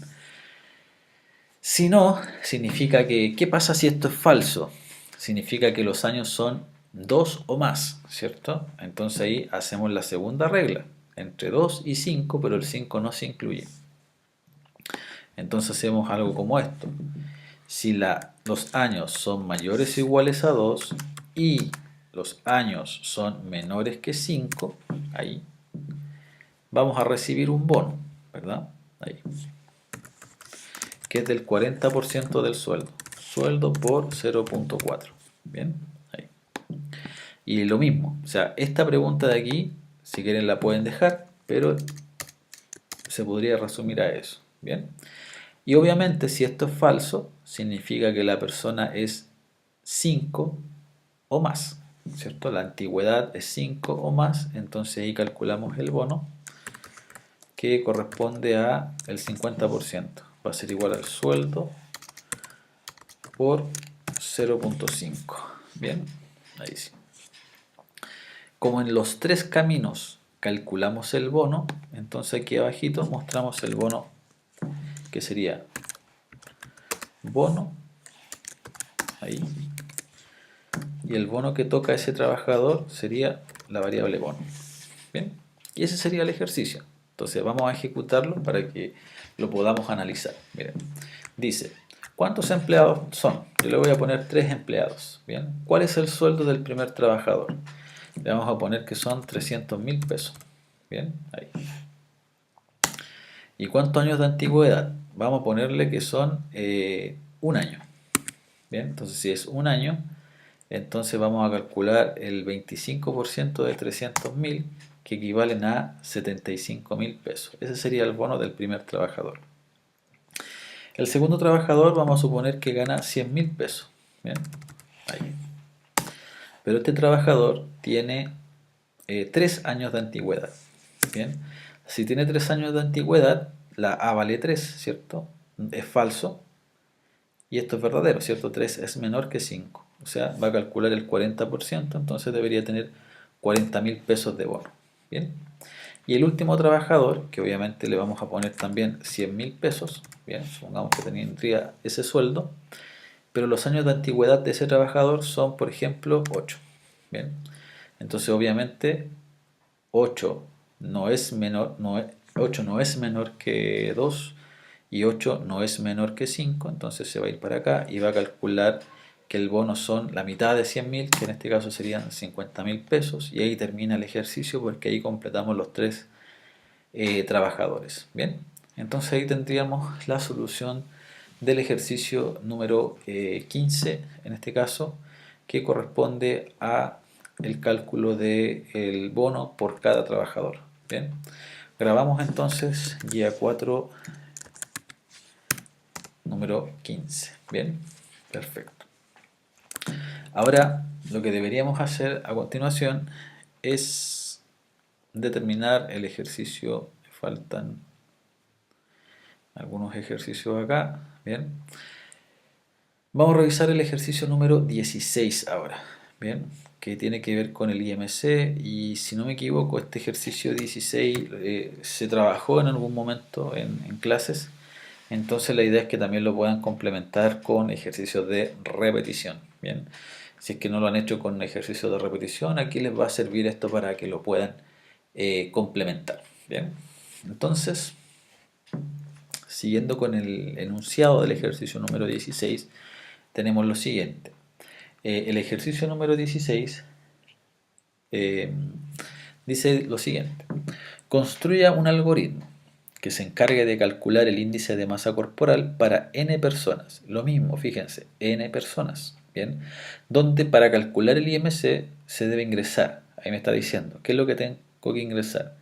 Si no, significa que, ¿qué pasa si esto es falso? Significa que los años son 2 o más, ¿cierto? Entonces ahí hacemos la segunda regla, entre 2 y 5, pero el 5 no se incluye. Entonces hacemos algo como esto. Si los años son mayores o iguales a 2 y los años son menores que 5, ahí vamos a recibir un bono, ¿verdad? Ahí, que es del 40% del sueldo. Sueldo por 0.4. Bien, ahí. Y lo mismo, o sea, esta pregunta de aquí, si quieren la pueden dejar, pero se podría resumir a eso. Bien. Y obviamente si esto es falso, significa que la persona es 5 o más, ¿cierto? La antigüedad es 5 o más, entonces ahí calculamos el bono que corresponde a el 50%. Va a ser igual al sueldo por 0.5. Bien, ahí sí. Como en los tres caminos calculamos el bono, entonces aquí abajito mostramos el bono que sería bono, ahí, y el bono que toca ese trabajador sería la variable bono. Bien, y ese sería el ejercicio. Entonces vamos a ejecutarlo para que lo podamos analizar. Miren, dice, ¿cuántos empleados son? Yo le voy a poner 3 empleados. Bien, ¿cuál es el sueldo del primer trabajador? Le vamos a poner que son 300.000 pesos. Bien, ahí. ¿Y cuántos años de antigüedad? Vamos a ponerle que son un año. Bien, entonces si es un año, entonces vamos a calcular el 25% de 300.000, que equivalen a 75.000 pesos. Ese sería el bono del primer trabajador. El segundo trabajador vamos a suponer que gana 100.000 pesos. Bien, ahí. Pero este trabajador tiene 3 años de antigüedad. Bien, si tiene 3 años de antigüedad, la A vale 3, ¿cierto? Es falso. Y esto es verdadero, ¿cierto? 3 es menor que 5. O sea, va a calcular el 40%, entonces debería tener 40.000 pesos de bono. Bien. Y el último trabajador, que obviamente le vamos a poner también 100.000 pesos. Bien, supongamos que tendría ese sueldo. Pero los años de antigüedad de ese trabajador son, por ejemplo, 8. Bien. Entonces, obviamente, 8 no es menor, 8 no es menor que 2 y 8 no es menor que 5, entonces se va a ir para acá y va a calcular que el bono son la mitad de 100.000, que en este caso serían 50.000 pesos, y ahí termina el ejercicio porque ahí completamos los 3 trabajadores. Bien, entonces ahí tendríamos la solución del ejercicio número 15, en este caso, que corresponde a el cálculo del bono por cada trabajador. Bien, grabamos entonces guía 4, número 15. Bien, perfecto. Ahora lo que deberíamos hacer a continuación es determinar el ejercicio. Me faltan algunos ejercicios acá. Bien, vamos a revisar el ejercicio número 16 ahora. Bien, que tiene que ver con el IMC, y si no me equivoco este ejercicio 16 se trabajó en algún momento en clases. Entonces la idea es que también lo puedan complementar con ejercicios de repetición. Bien, si es que no lo han hecho con ejercicios de repetición, aquí les va a servir esto para que lo puedan complementar. Bien, entonces, siguiendo con el enunciado del ejercicio número 16, tenemos lo siguiente. El ejercicio número 16 dice lo siguiente: construya un algoritmo que se encargue de calcular el índice de masa corporal para n personas. Lo mismo, fíjense, n personas, ¿bien? Donde para calcular el IMC se debe ingresar, ahí me está diciendo, ¿qué es lo que tengo que ingresar?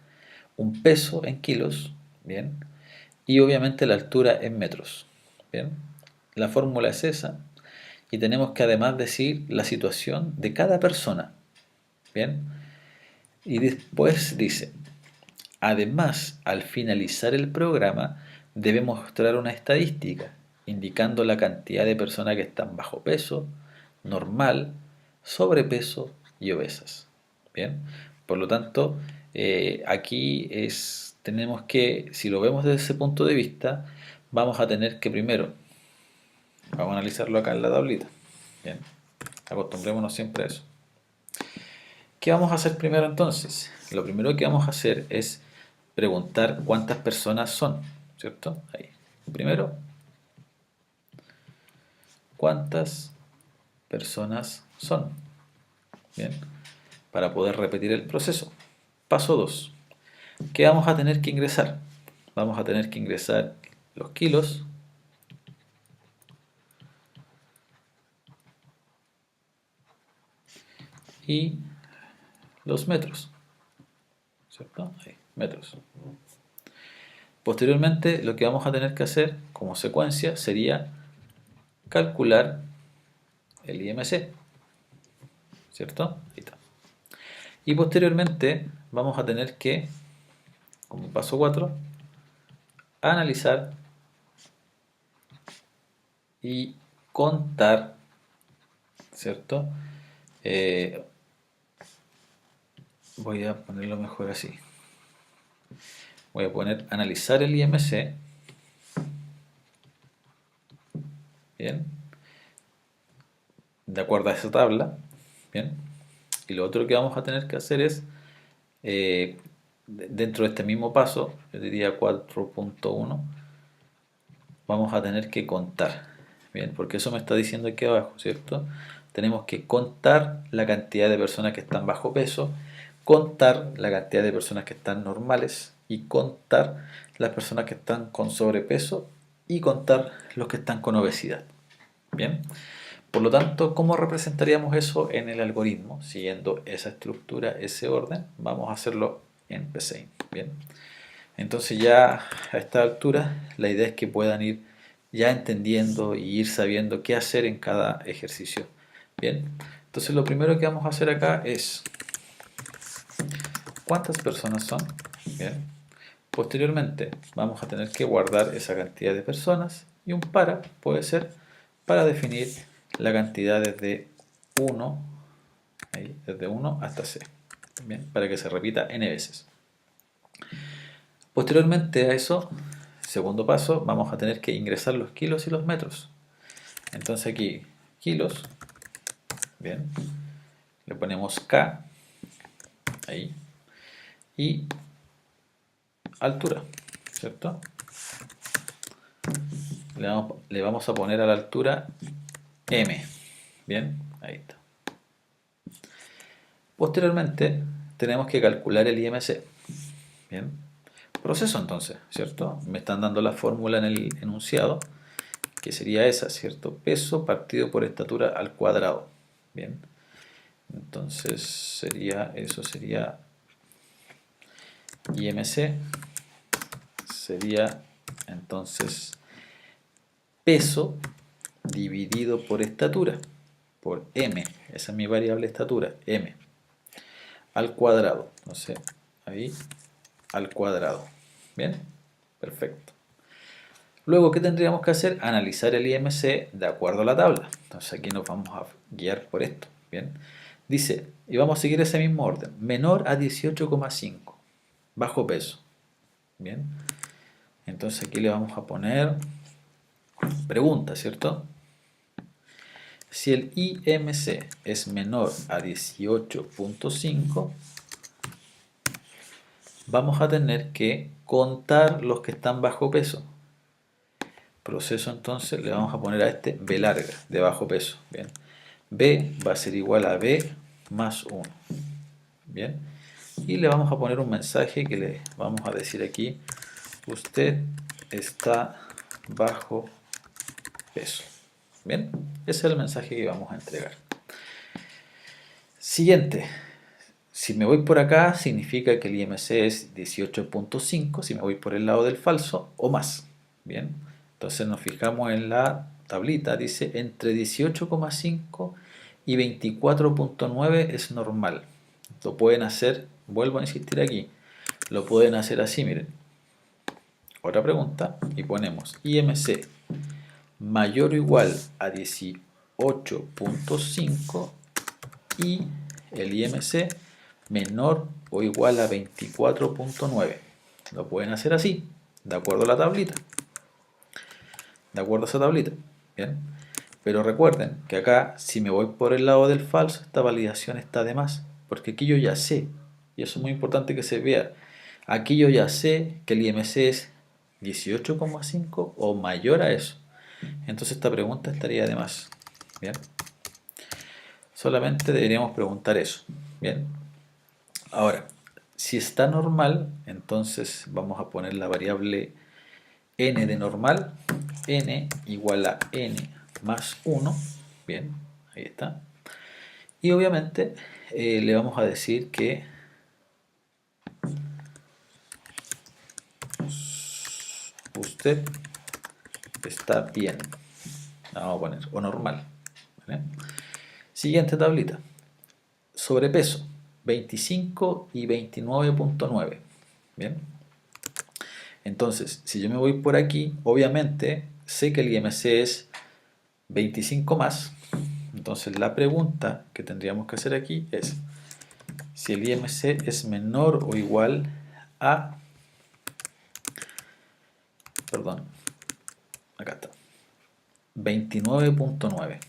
Un peso en kilos, ¿bien? y obviamente la altura en metros. Bien, la fórmula es esa y tenemos que además decir la situación de cada persona. Bien, y después dice, además, al finalizar el programa, debe mostrar una estadística indicando la cantidad de personas que están bajo peso, normal, sobrepeso y obesas. Bien, por lo tanto, aquí tenemos que, si lo vemos desde ese punto de vista, vamos a tener que primero, vamos a analizarlo acá en la tablita. Bien, acostumbrémonos siempre a eso. ¿Qué vamos a hacer primero entonces? Lo primero que vamos a hacer es preguntar cuántas personas son, ¿cierto? Ahí. Primero, ¿cuántas personas son? Bien, para poder repetir el proceso. Paso 2. ¿Qué vamos a tener que ingresar? Vamos a tener que ingresar los kilos y los metros, ¿cierto? Ahí, metros. Posteriormente, lo que vamos a tener que hacer como secuencia sería calcular el IMC, ¿cierto? Ahí está. Y posteriormente vamos a tener que, como paso 4, analizar y contar, ¿cierto? Voy a ponerlo mejor así. Voy a poner analizar el IMC. Bien. De acuerdo a esa tabla. Bien. Y lo otro que vamos a tener que hacer es, dentro de este mismo paso, yo diría 4.1, vamos a tener que contar. Bien, porque eso me está diciendo aquí abajo, ¿cierto? Tenemos que contar la cantidad de personas que están bajo peso, contar la cantidad de personas que están normales y contar las personas que están con sobrepeso y contar los que están con obesidad. Bien, por lo tanto, ¿cómo representaríamos eso en el algoritmo? Siguiendo esa estructura, ese orden, vamos a hacerlo en Pseint. Bien, entonces ya a esta altura la idea es que puedan ir ya entendiendo y ir sabiendo qué hacer en cada ejercicio. Bien, entonces lo primero que vamos a hacer acá es ¿cuántas personas son? Bien, posteriormente vamos a tener que guardar esa cantidad de personas y un para puede ser para definir la cantidad desde 1, ahí, desde 1 hasta c. Bien, para que se repita n veces. Posteriormente a eso, segundo paso, vamos a tener que ingresar los kilos y los metros. Entonces aquí, kilos, bien, le ponemos K, ahí, y altura, ¿cierto? Le vamos a poner a la altura M, bien, ahí está. Posteriormente tenemos que calcular el IMC, bien, proceso entonces, ¿cierto? Me están dando la fórmula en el enunciado, que sería esa, ¿cierto? Peso partido por estatura al cuadrado, bien. Entonces eso sería IMC, sería entonces peso dividido por estatura, por M, esa es mi variable estatura, M, al cuadrado, entonces ahí al cuadrado, bien, perfecto. Luego, ¿qué tendríamos que hacer? Analizar el IMC de acuerdo a la tabla. Entonces aquí nos vamos a guiar por esto. Bien. Dice, y vamos a seguir ese mismo orden. Menor a 18,5. Bajo peso. Bien. Entonces aquí le vamos a poner pregunta, ¿cierto? Si el IMC es menor a 18,5, vamos a tener que contar los que están bajo peso. Proceso entonces le vamos a poner a este B larga, de bajo peso. Bien. B va a ser igual a B más 1. Bien. Y le vamos a poner un mensaje que le vamos a decir aquí, usted está bajo peso. Bien. Ese es el mensaje que vamos a entregar. Siguiente. Si me voy por acá, significa que el IMC es 18.5, si me voy por el lado del falso, o más. Bien, entonces nos fijamos en la tablita, dice entre 18,5 y 24.9 es normal. Lo pueden hacer, vuelvo a insistir aquí, lo pueden hacer así, miren. Otra pregunta, y ponemos IMC mayor o igual a 18.5 y el IMC menor o igual a 24.9. Lo pueden hacer así, de acuerdo a la tablita. De acuerdo a esa tablita. Bien. Pero recuerden que acá, si me voy por el lado del falso, esta validación está de más. Porque aquí yo ya sé, y eso es muy importante que se vea, aquí yo ya sé que el IMC es 18,5 o mayor a eso. Entonces esta pregunta estaría de más. Bien. Solamente deberíamos preguntar eso. Bien. Ahora, si está normal, entonces vamos a poner la variable n de normal, n igual a n más 1. Bien, ahí está. Y obviamente le vamos a decir que usted está bien. La vamos a poner, o normal. ¿Vale? Siguiente tablita. Sobrepeso, 25 y 29.9. Bien. Entonces, si yo me voy por aquí, obviamente sé que el IMC es 25 más. Entonces la pregunta que tendríamos que hacer aquí es si el IMC es menor o igual a, perdón, acá está, 29.9.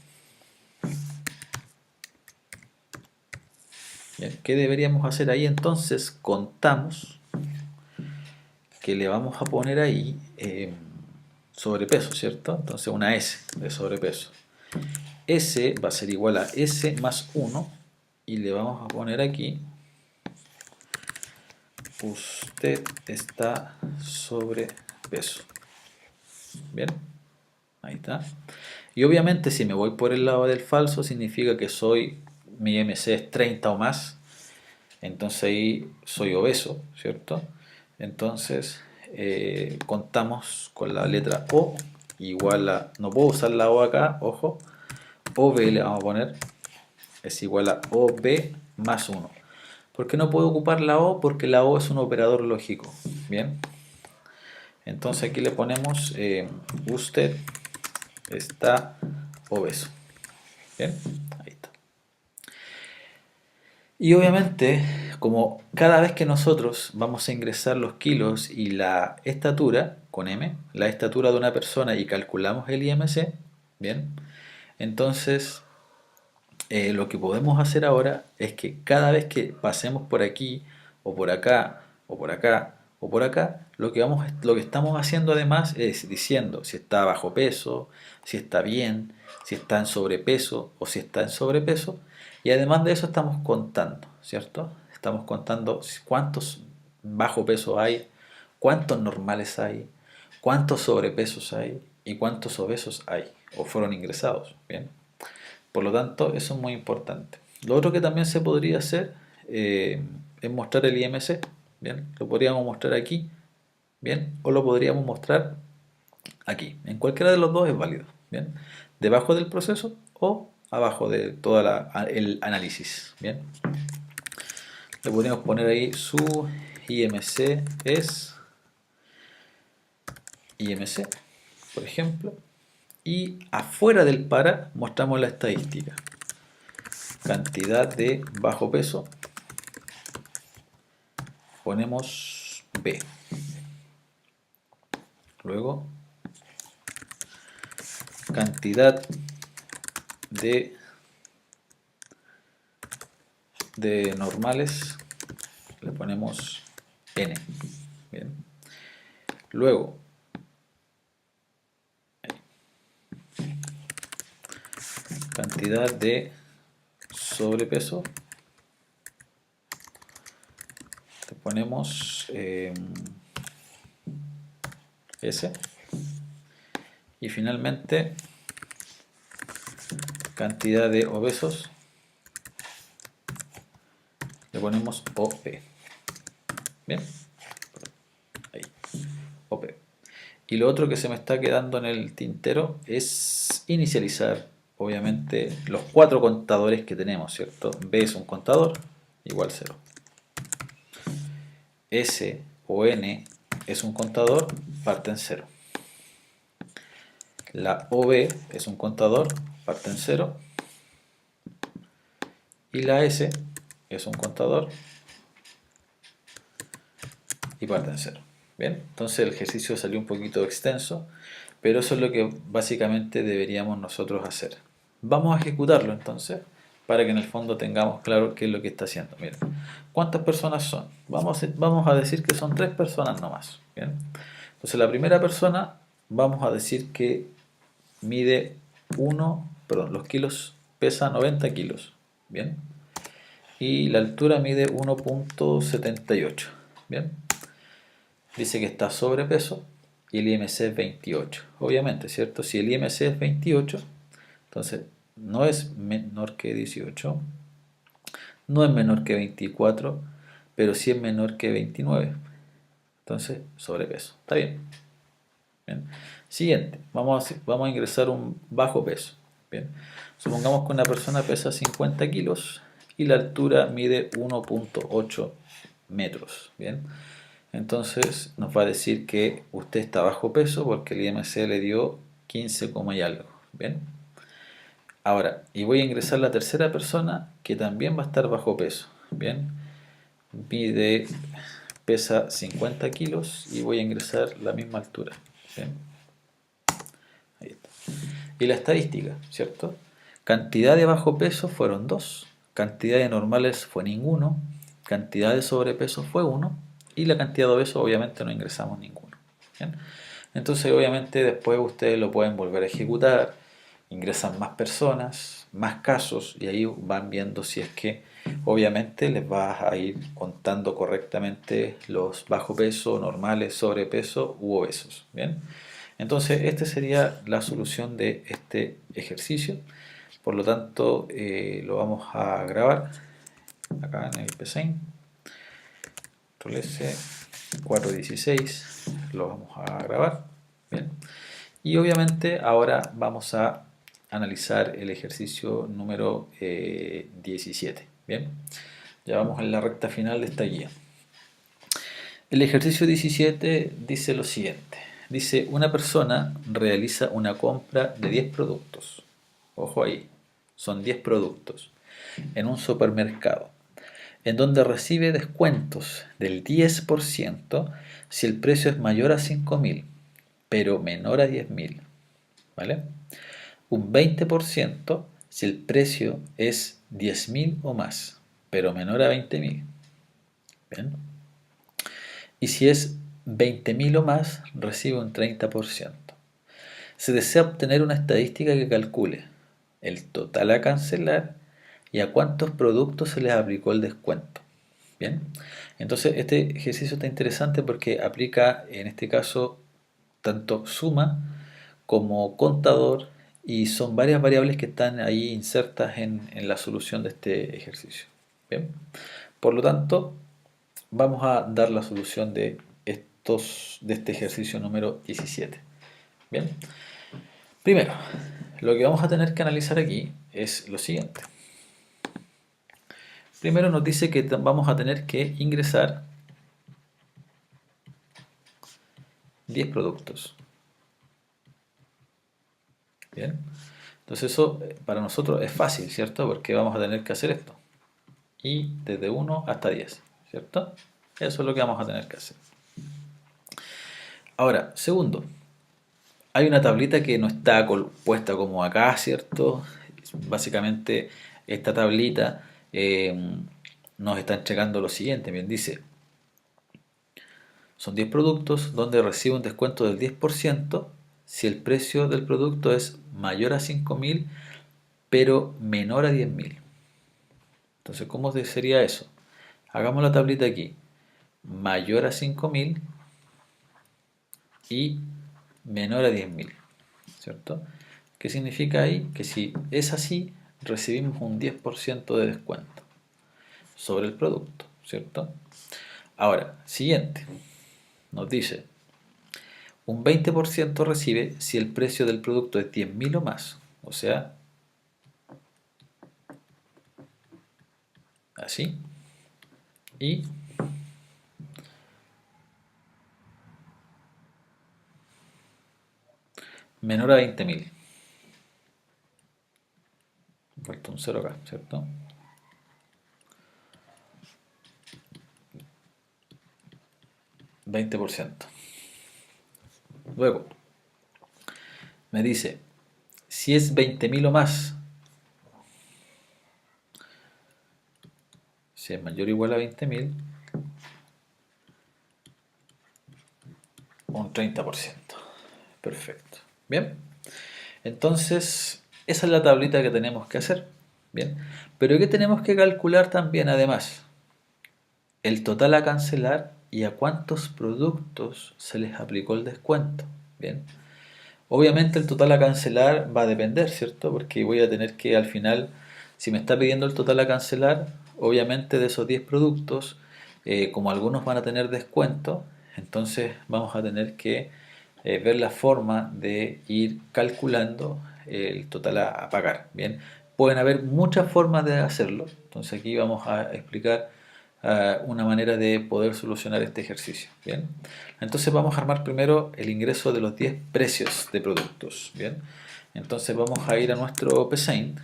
¿Qué deberíamos hacer ahí? Entonces contamos que le vamos a poner ahí sobrepeso, ¿cierto? Entonces una S de sobrepeso. S va a ser igual a S más 1 y le vamos a poner aquí usted está sobrepeso. Bien, ahí está. Y obviamente si me voy por el lado del falso significa que mi IMC es 30 o más, entonces ahí soy obeso, ¿cierto? Entonces contamos con la letra O igual a, no puedo usar la O acá, ojo, OB le vamos a poner, es igual a OB más 1. ¿Por qué no puedo ocupar la O? Porque la O es un operador lógico, ¿bien? Entonces aquí le ponemos usted está obeso. Bien, ahí está. Y obviamente, como cada vez que nosotros vamos a ingresar los kilos y la estatura, con M, la estatura de una persona y calculamos el IMC, bien, entonces lo que podemos hacer ahora es que cada vez que pasemos por aquí, o por acá, o por acá, o por acá, lo que estamos haciendo además es diciendo si está bajo peso, si está bien, si está en sobrepeso o si está en sobrepeso. Y además de eso estamos contando, ¿cierto? Estamos contando cuántos bajo peso hay, cuántos normales hay, cuántos sobrepesos hay y cuántos obesos hay o fueron ingresados, ¿bien? Por lo tanto, eso es muy importante. Lo otro que también se podría hacer es mostrar el IMC, ¿bien? Lo podríamos mostrar aquí, ¿bien? O lo podríamos mostrar aquí. En cualquiera de los dos es válido, ¿bien? Debajo del proceso o abajo de todo el análisis, ¿bien? Le podríamos poner ahí su IMC es IMC, por ejemplo. Y afuera del para mostramos la estadística. Cantidad de bajo peso, ponemos B. Luego, cantidad de normales, le ponemos N. Bien. Luego, cantidad de sobrepeso, le ponemos S. Y finalmente, cantidad de obesos, le ponemos OP. Bien, ahí, OP. Y lo otro que se me está quedando en el tintero es inicializar, obviamente, los 4 contadores que tenemos, ¿cierto? B es un contador, igual 0. S o N es un contador, parte en 0. La OB es un contador, parte en 0. Y la S es un contador y parte en 0. Bien, entonces el ejercicio salió un poquito extenso, pero eso es lo que básicamente deberíamos nosotros hacer. Vamos a ejecutarlo entonces, para que en el fondo tengamos claro qué es lo que está haciendo. Miren, ¿cuántas personas son? Vamos a decir que son 3 personas nomás. Bien, entonces la primera persona vamos a decir que mide los kilos, pesa 90 kilos. Bien, y la altura mide 1,78. Bien, dice que está sobrepeso y el IMC es 28. Obviamente, ¿cierto? Si el IMC es 28, entonces no es menor que 18, no es menor que 24, pero sí es menor que 29. Entonces, sobrepeso. Está bien. Bien. Siguiente, vamos a ingresar un bajo peso. Bien. Supongamos que una persona pesa 50 kilos y la altura mide 1,8 metros. Bien. Entonces nos va a decir que usted está bajo peso porque el IMC le dio 15, y algo. Bien. Ahora, y voy a ingresar la tercera persona que también va a estar bajo peso. Bien. Pesa 50 kilos y voy a ingresar la misma altura. Bien. Ahí está. Y la estadística, ¿cierto? Cantidad de bajo peso fueron 2, cantidad de normales fue ninguno, cantidad de sobrepeso fue 1 y la cantidad de obesos obviamente no ingresamos ninguno. ¿Bien? Entonces obviamente después ustedes lo pueden volver a ejecutar, ingresan más personas, más casos y ahí van viendo si es que obviamente les va a ir contando correctamente los bajo peso, normales, sobrepeso u obesos. ¿Bien? Entonces, esta sería la solución de este ejercicio. Por lo tanto, lo vamos a grabar acá en el PSeInt. Control S, 416, lo vamos a grabar. Bien. Y obviamente ahora vamos a analizar el ejercicio número 17. Bien. Ya vamos en la recta final de esta guía. El ejercicio 17 dice lo siguiente. Dice, una persona realiza una compra de 10 productos. Ojo ahí, son 10 productos en un supermercado, en donde recibe descuentos del 10% si el precio es mayor a 5.000, pero menor a 10.000. ¿Vale? Un 20% si el precio es 10.000 o más, pero menor a 20.000. ¿Bien? Y si es 20.000 o más, recibe un 30%. Se desea obtener una estadística que calcule el total a cancelar y a cuántos productos se les aplicó el descuento. Bien, entonces este ejercicio está interesante porque aplica en este caso tanto suma como contador y son varias variables que están ahí insertas en la solución de este ejercicio. Bien, por lo tanto, vamos a dar la solución de este ejercicio número 17. Bien, primero, lo que vamos a tener que analizar aquí es lo siguiente. Primero nos dice que vamos a tener que ingresar 10 productos. Bien, entonces eso para nosotros es fácil, ¿cierto? Porque vamos a tener que hacer esto. Y desde 1 hasta 10, ¿cierto? Eso es lo que vamos a tener que hacer. Ahora, segundo, hay una tablita que no está puesta como acá, ¿cierto? Básicamente esta tablita nos está entregando lo siguiente. Bien, dice, son 10 productos donde recibe un descuento del 10% si el precio del producto es mayor a 5.000 pero menor a 10.000. Entonces, ¿cómo sería eso? Hagamos la tablita aquí. Mayor a 5.000 y menor a 10.000, ¿cierto? ¿Qué significa ahí? Que si es así, recibimos un 10% de descuento. sobre el producto, ¿cierto? Ahora, siguiente, nos dice, un 20% recibe si el precio del producto es 10.000 o más, o sea, así, y menor a 20.000. Falta un 0 acá, ¿cierto? 20%. Luego, me dice, si es 20.000 o más, si es mayor o igual a 20.000, un 30%. Perfecto. Bien. Entonces, esa es la tablita que tenemos que hacer. Bien. Pero ¿qué tenemos que calcular también además? El total a cancelar y a cuántos productos se les aplicó el descuento. Bien. Obviamente el total a cancelar va a depender, ¿cierto? Porque voy a tener que al final, si me está pidiendo el total a cancelar, obviamente de esos 10 productos, como algunos van a tener descuento, entonces vamos a tener que ver la forma de ir calculando el total a pagar. Bien, pueden haber muchas formas de hacerlo, entonces aquí vamos a explicar una manera de poder solucionar este ejercicio. Bien, entonces vamos a armar primero el ingreso de los 10 precios de productos. Bien, entonces vamos a ir a nuestro PSeInt.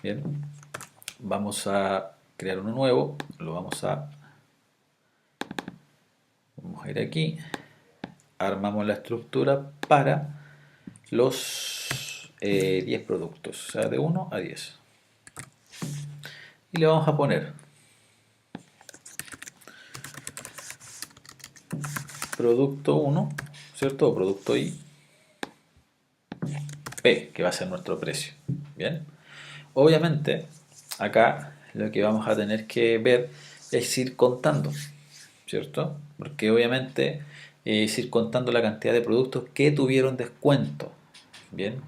Bien, vamos a crear uno nuevo, vamos a ir aquí, armamos la estructura para los 10 productos, o sea, de 1 a 10. Y le vamos a poner producto 1, ¿cierto? O producto I, P, que va a ser nuestro precio. Bien. Obviamente, acá lo que vamos a tener que ver es ir contando, ¿cierto? Porque obviamente es ir contando la cantidad de productos que tuvieron descuento. Bien,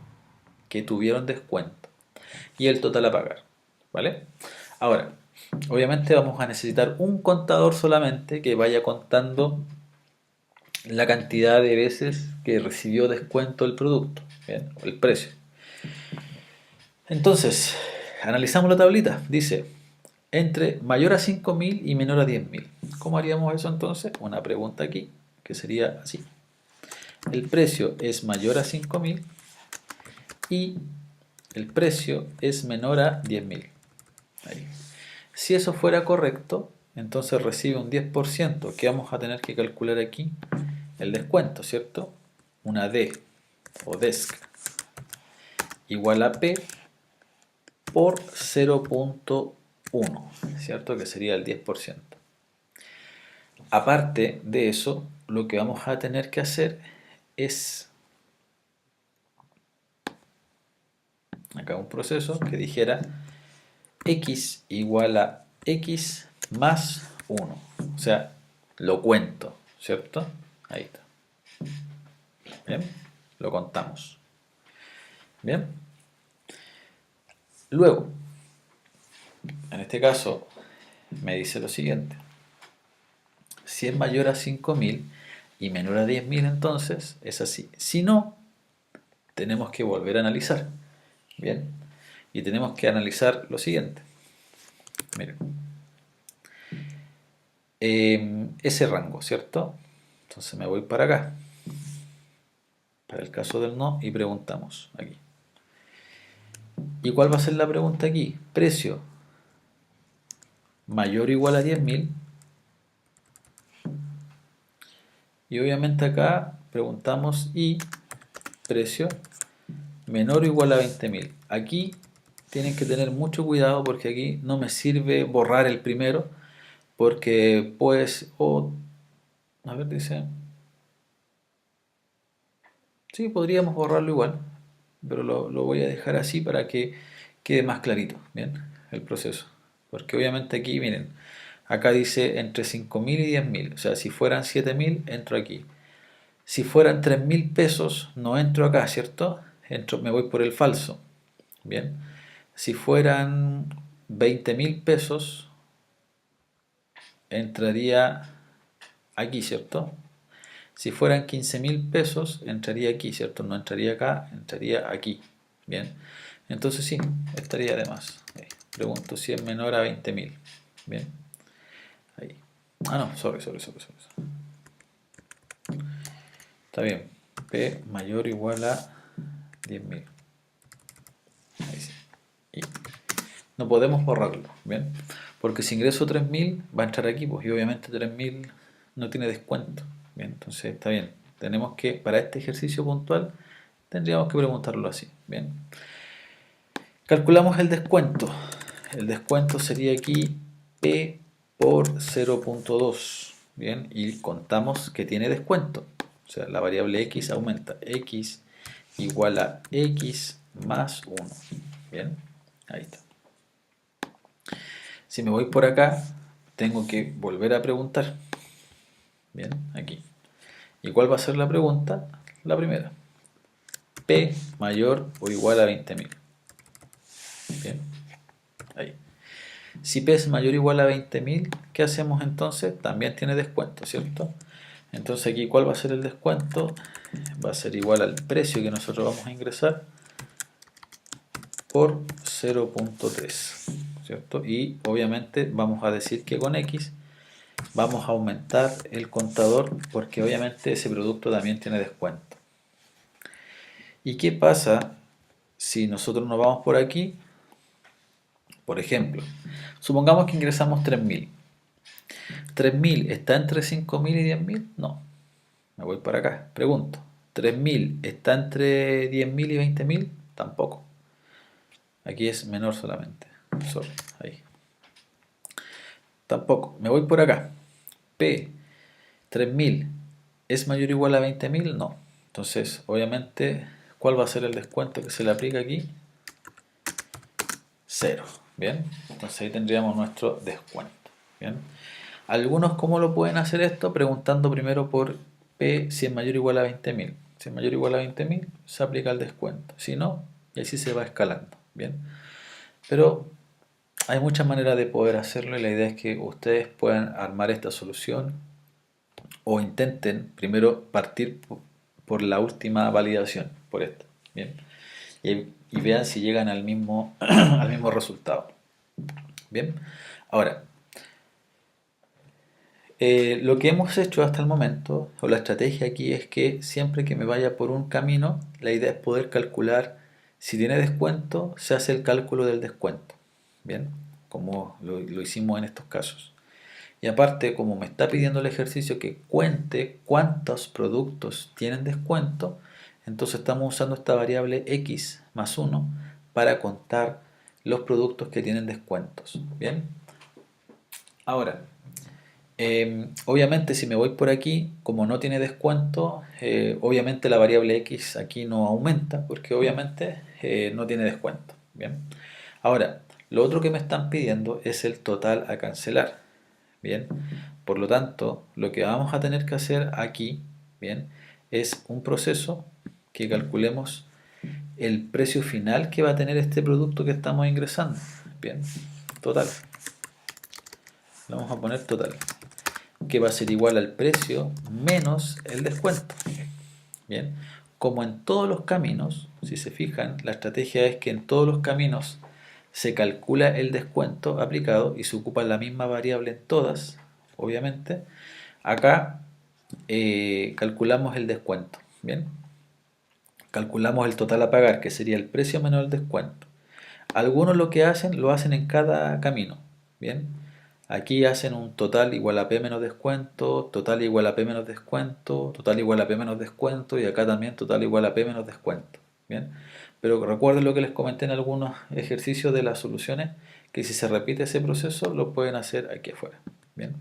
que tuvieron descuento. Y el total a pagar, ¿vale? Ahora, obviamente vamos a necesitar un contador solamente que vaya contando la cantidad de veces que recibió descuento el producto, ¿bien? O el precio. Entonces, analizamos la tablita. Dice, entre mayor a 5.000 y menor a 10.000. ¿Cómo haríamos eso entonces? Una pregunta aquí, que sería así. El precio es mayor a 5.000 y el precio es menor a 10.000. Ahí. Si eso fuera correcto, entonces recibe un 10%, que vamos a tener que calcular aquí el descuento, ¿cierto? Una D o DESC igual a P por 0.1, ¿cierto? Que sería el 10%. Aparte de eso, lo que vamos a tener que hacer es acá un proceso que dijera x igual a x más 1. O sea, lo cuento, ¿cierto? Ahí está. Bien, lo contamos. Bien. Luego, en este caso, me dice lo siguiente. Si es mayor a 5.000 y menor a 10.000, entonces es así. Si no, tenemos que volver a analizar. Bien. Y tenemos que analizar lo siguiente. Miren. Ese rango, ¿cierto? Entonces me voy para acá. Para el caso del no y preguntamos aquí. ¿Y cuál va a ser la pregunta aquí? Precio mayor o igual a 10.000. Y obviamente acá preguntamos y precio menor o igual a 20.000. Aquí tienen que tener mucho cuidado porque aquí no me sirve borrar el primero porque pues, a ver, dice, sí, podríamos borrarlo igual, pero lo voy a dejar así para que quede más clarito, bien, el proceso. Porque obviamente aquí, miren, acá dice entre 5.000 y 10.000, o sea, si fueran 7.000, entro aquí. Si fueran 3.000 pesos, no entro acá, ¿cierto? Me voy por el falso, bien. Si fueran 20.000 pesos, entraría aquí, ¿cierto? Si fueran 15.000 pesos, entraría aquí, ¿cierto? No entraría acá, entraría aquí. Bien. Entonces sí, estaría de más. Pregunto si es menor a 20.000. Bien. Ahí. Ah, no, sorry. Está bien. P mayor o igual a 10.000. Ahí sí. Y no podemos borrarlo, ¿bien? Porque si ingreso 3.000 va a entrar aquí, pues, y obviamente 3.000 no tiene descuento. Bien, entonces está bien. Tenemos que, para este ejercicio puntual, tendríamos que preguntarlo así. Bien. Calculamos el descuento. El descuento sería aquí P por 0.2. Bien, y contamos que tiene descuento. O sea, la variable X aumenta. X igual a X más 1. Bien, ahí está. Si me voy por acá, tengo que volver a preguntar. Bien, aquí. ¿Y cuál va a ser la pregunta? La primera. P mayor o igual a 20.000. Bien, ahí. Si P es mayor o igual a 20.000, ¿qué hacemos entonces? También tiene descuento, ¿cierto? Entonces aquí, ¿cuál va a ser el descuento? Va a ser igual al precio que nosotros vamos a ingresar por 0.3, ¿cierto? Y obviamente vamos a decir que con X vamos a aumentar el contador porque obviamente ese producto también tiene descuento. ¿Y qué pasa si nosotros nos vamos por aquí? Por ejemplo, supongamos que ingresamos 3.000. ¿3.000 está entre 5.000 y 10.000? No. Me voy para acá. Pregunto. ¿3.000 está entre 10.000 y 20.000? Tampoco. Aquí es menor solamente. Sorry, ahí. Tampoco. Me voy por acá. P, 3.000 ¿es mayor o igual a 20.000? No. Entonces, obviamente, ¿cuál va a ser el descuento que se le aplica aquí? 0. Bien. Entonces ahí tendríamos nuestro descuento. Bien. Algunos, ¿cómo lo pueden hacer esto? Preguntando primero por P si es mayor o igual a 20.000. Si es mayor o igual a 20.000, se aplica el descuento. Si no, y así se va escalando. Bien. Pero hay muchas maneras de poder hacerlo y la idea es que ustedes puedan armar esta solución o intenten primero partir por la última validación, por esta. Bien. Y vean si llegan al mismo, al mismo resultado. Bien. Ahora, lo que hemos hecho hasta el momento, o la estrategia aquí es que siempre que me vaya por un camino, la idea es poder calcular si tiene descuento, se hace el cálculo del descuento. Bien, como lo hicimos en estos casos. Y aparte, como me está pidiendo el ejercicio que cuente cuántos productos tienen descuento, entonces estamos usando esta variable x más 1 para contar los productos que tienen descuentos. Bien, ahora, obviamente si me voy por aquí, como no tiene descuento, obviamente la variable x aquí no aumenta porque obviamente no tiene descuento. Bien, ahora, lo otro que me están pidiendo es el total a cancelar. Bien, por lo tanto, lo que vamos a tener que hacer aquí, bien, es un proceso que calculemos el precio final que va a tener este producto que estamos ingresando. Bien, total. Le vamos a poner total, que va a ser igual al precio menos el descuento. Bien, como en todos los caminos, si se fijan, la estrategia es que en todos los caminos se calcula el descuento aplicado y se ocupa la misma variable en todas, obviamente. Acá calculamos el descuento. Bien, calculamos el total a pagar, que sería el precio menos el descuento. Algunos lo que hacen, lo hacen en cada camino. Bien, aquí hacen un total igual a P menos descuento, total igual a P menos descuento, total igual a P menos descuento y acá también total igual a P menos descuento. Bien, pero recuerden lo que les comenté en algunos ejercicios de las soluciones, que si se repite ese proceso lo pueden hacer aquí afuera. Bien,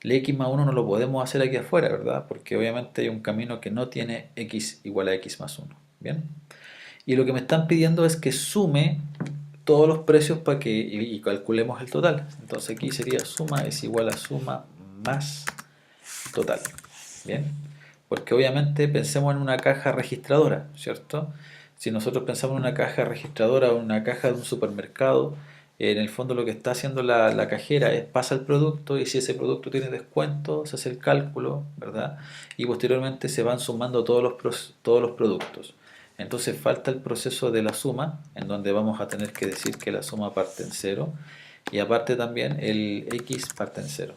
el x más 1 no lo podemos hacer aquí afuera, ¿verdad? Porque obviamente hay un camino que no tiene x igual a x más 1. Bien, y lo que me están pidiendo es que sume todos los precios para que y calculemos el total. Entonces aquí sería suma es igual a suma más total. Bien, porque obviamente pensemos en una caja registradora, ¿cierto? Si nosotros pensamos en una caja registradora o una caja de un supermercado, En el fondo lo que está haciendo la cajera es pasa el producto y si ese producto tiene descuento, se hace el cálculo, ¿verdad? Y posteriormente se van sumando todos los productos. Entonces falta el proceso de la suma, en donde vamos a tener que decir que la suma parte en cero y aparte también el x parte en cero.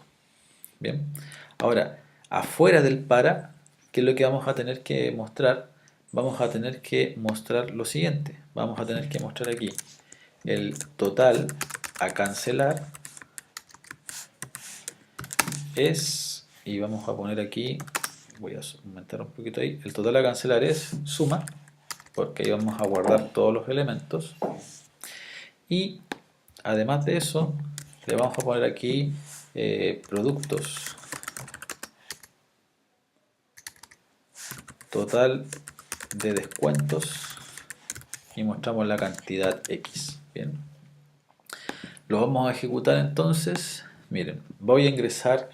Bien, ahora, afuera del para, ¿qué es lo que vamos a tener que mostrar? Vamos a tener que mostrar lo siguiente. Vamos a tener que mostrar aquí el total a cancelar es, y vamos a poner aquí, voy a aumentar un poquito ahí, el total a cancelar es suma, porque ahí vamos a guardar todos los elementos. Y además de eso, le vamos a poner aquí productos total de descuentos y mostramos la cantidad X. Bien, lo vamos a ejecutar entonces. Miren, voy a ingresar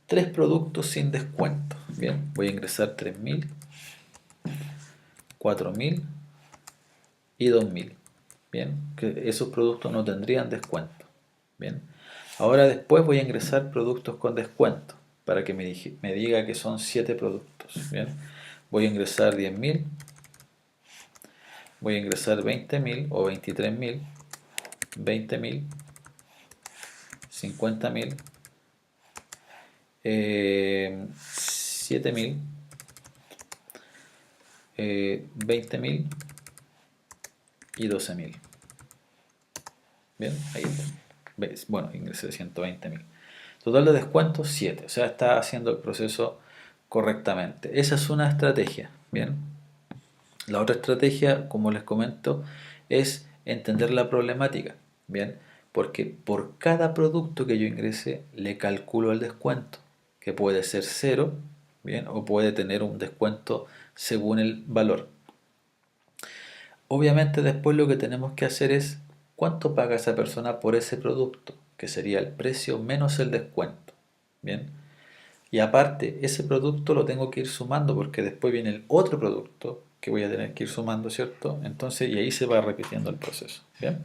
3 productos sin descuento. Bien, voy a ingresar 3.000, 4.000 y 2.000. Bien, que esos productos no tendrían descuento. Bien, ahora después voy a ingresar productos con descuento para que me diga que son 7 productos. Bien, voy a ingresar 10.000, voy a ingresar 20.000 o 23.000, 20.000, 50.000, 7.000, 20.000 y 12.000. Bien, ahí está. Bueno, ingresé 120.000. Total de descuentos 7, o sea, está haciendo el proceso correctamente. Esa es una estrategia. Bien, la otra estrategia, como les comento, es entender la problemática. Bien, porque por cada producto que yo ingrese le calculo el descuento, que puede ser cero, bien, o puede tener un descuento según el valor. Obviamente después lo que tenemos que hacer es cuánto paga esa persona por ese producto, que sería el precio menos el descuento. Bien, y aparte ese producto lo tengo que ir sumando porque después viene el otro producto que voy a tener que ir sumando, ¿cierto? Entonces, y ahí se va repitiendo el proceso. Bien,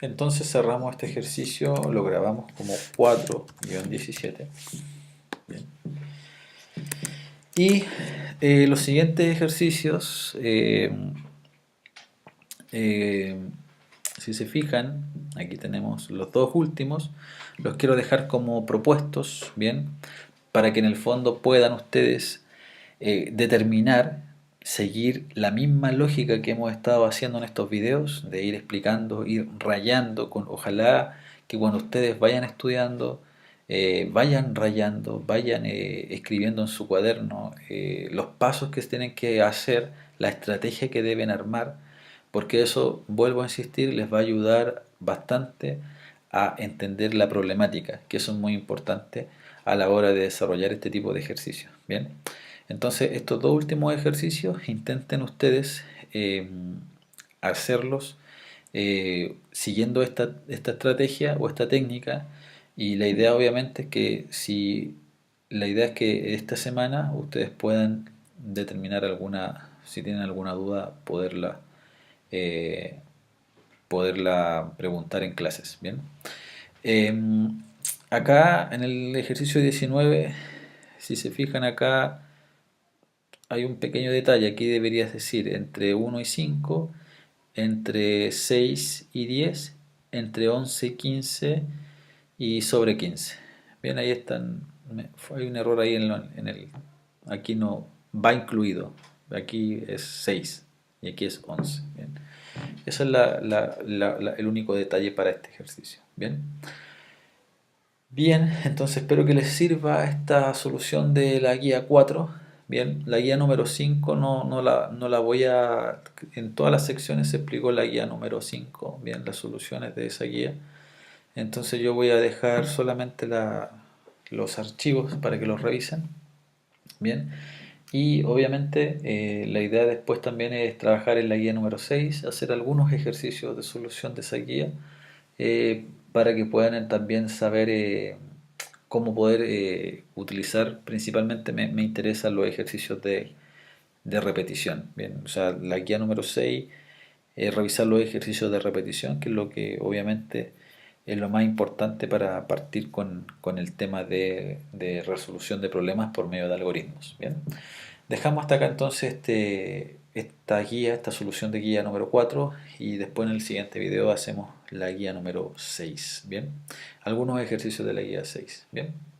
entonces cerramos este ejercicio, lo grabamos como 4-17. Bien. Y los siguientes ejercicios, eh, si se fijan, aquí tenemos los dos últimos, los quiero dejar como propuestos, bien, para que en el fondo puedan ustedes determinar, seguir la misma lógica que hemos estado haciendo en estos videos, de ir explicando, ir rayando, ojalá que cuando ustedes vayan estudiando, vayan rayando, vayan escribiendo en su cuaderno los pasos que tienen que hacer, la estrategia que deben armar, porque eso, vuelvo a insistir, les va a ayudar bastante a entender la problemática, que eso es muy importante a la hora de desarrollar este tipo de ejercicios. Bien, entonces estos dos últimos ejercicios intenten ustedes hacerlos siguiendo esta estrategia o esta técnica, y la idea obviamente es que si la idea es que esta semana ustedes puedan determinar alguna, si tienen alguna duda, eh, poderla preguntar en clases. Bien. Acá en el ejercicio 19, si se fijan acá, hay un pequeño detalle. Aquí deberías decir entre 1 y 5, entre 6 y 10, entre 11 y 15 y sobre 15. Bien, ahí están. Hay un error ahí en el. Aquí no va incluido. Aquí es 6 y aquí es 11. Bien. Ese es el único detalle para este ejercicio. Bien. Bien, entonces espero que les sirva esta solución de la guía 4. Bien, la guía número 5 no la voy a... En todas las secciones se explicó la guía número 5, bien, las soluciones de esa guía. Entonces yo voy a dejar solamente los archivos para que los revisen. Bien, y obviamente la idea después también es trabajar en la guía número 6, hacer algunos ejercicios de solución de esa guía para que puedan también saber cómo poder utilizar, principalmente me interesan los ejercicios de repetición. Bien, o sea, la guía número 6 revisar los ejercicios de repetición, que es lo que obviamente es lo más importante para partir con el tema de resolución de problemas por medio de algoritmos. Bien, dejamos hasta acá entonces esta guía, esta solución de guía número 4 y después en el siguiente video hacemos la guía número 6. Bien, algunos ejercicios de la guía 6. Bien.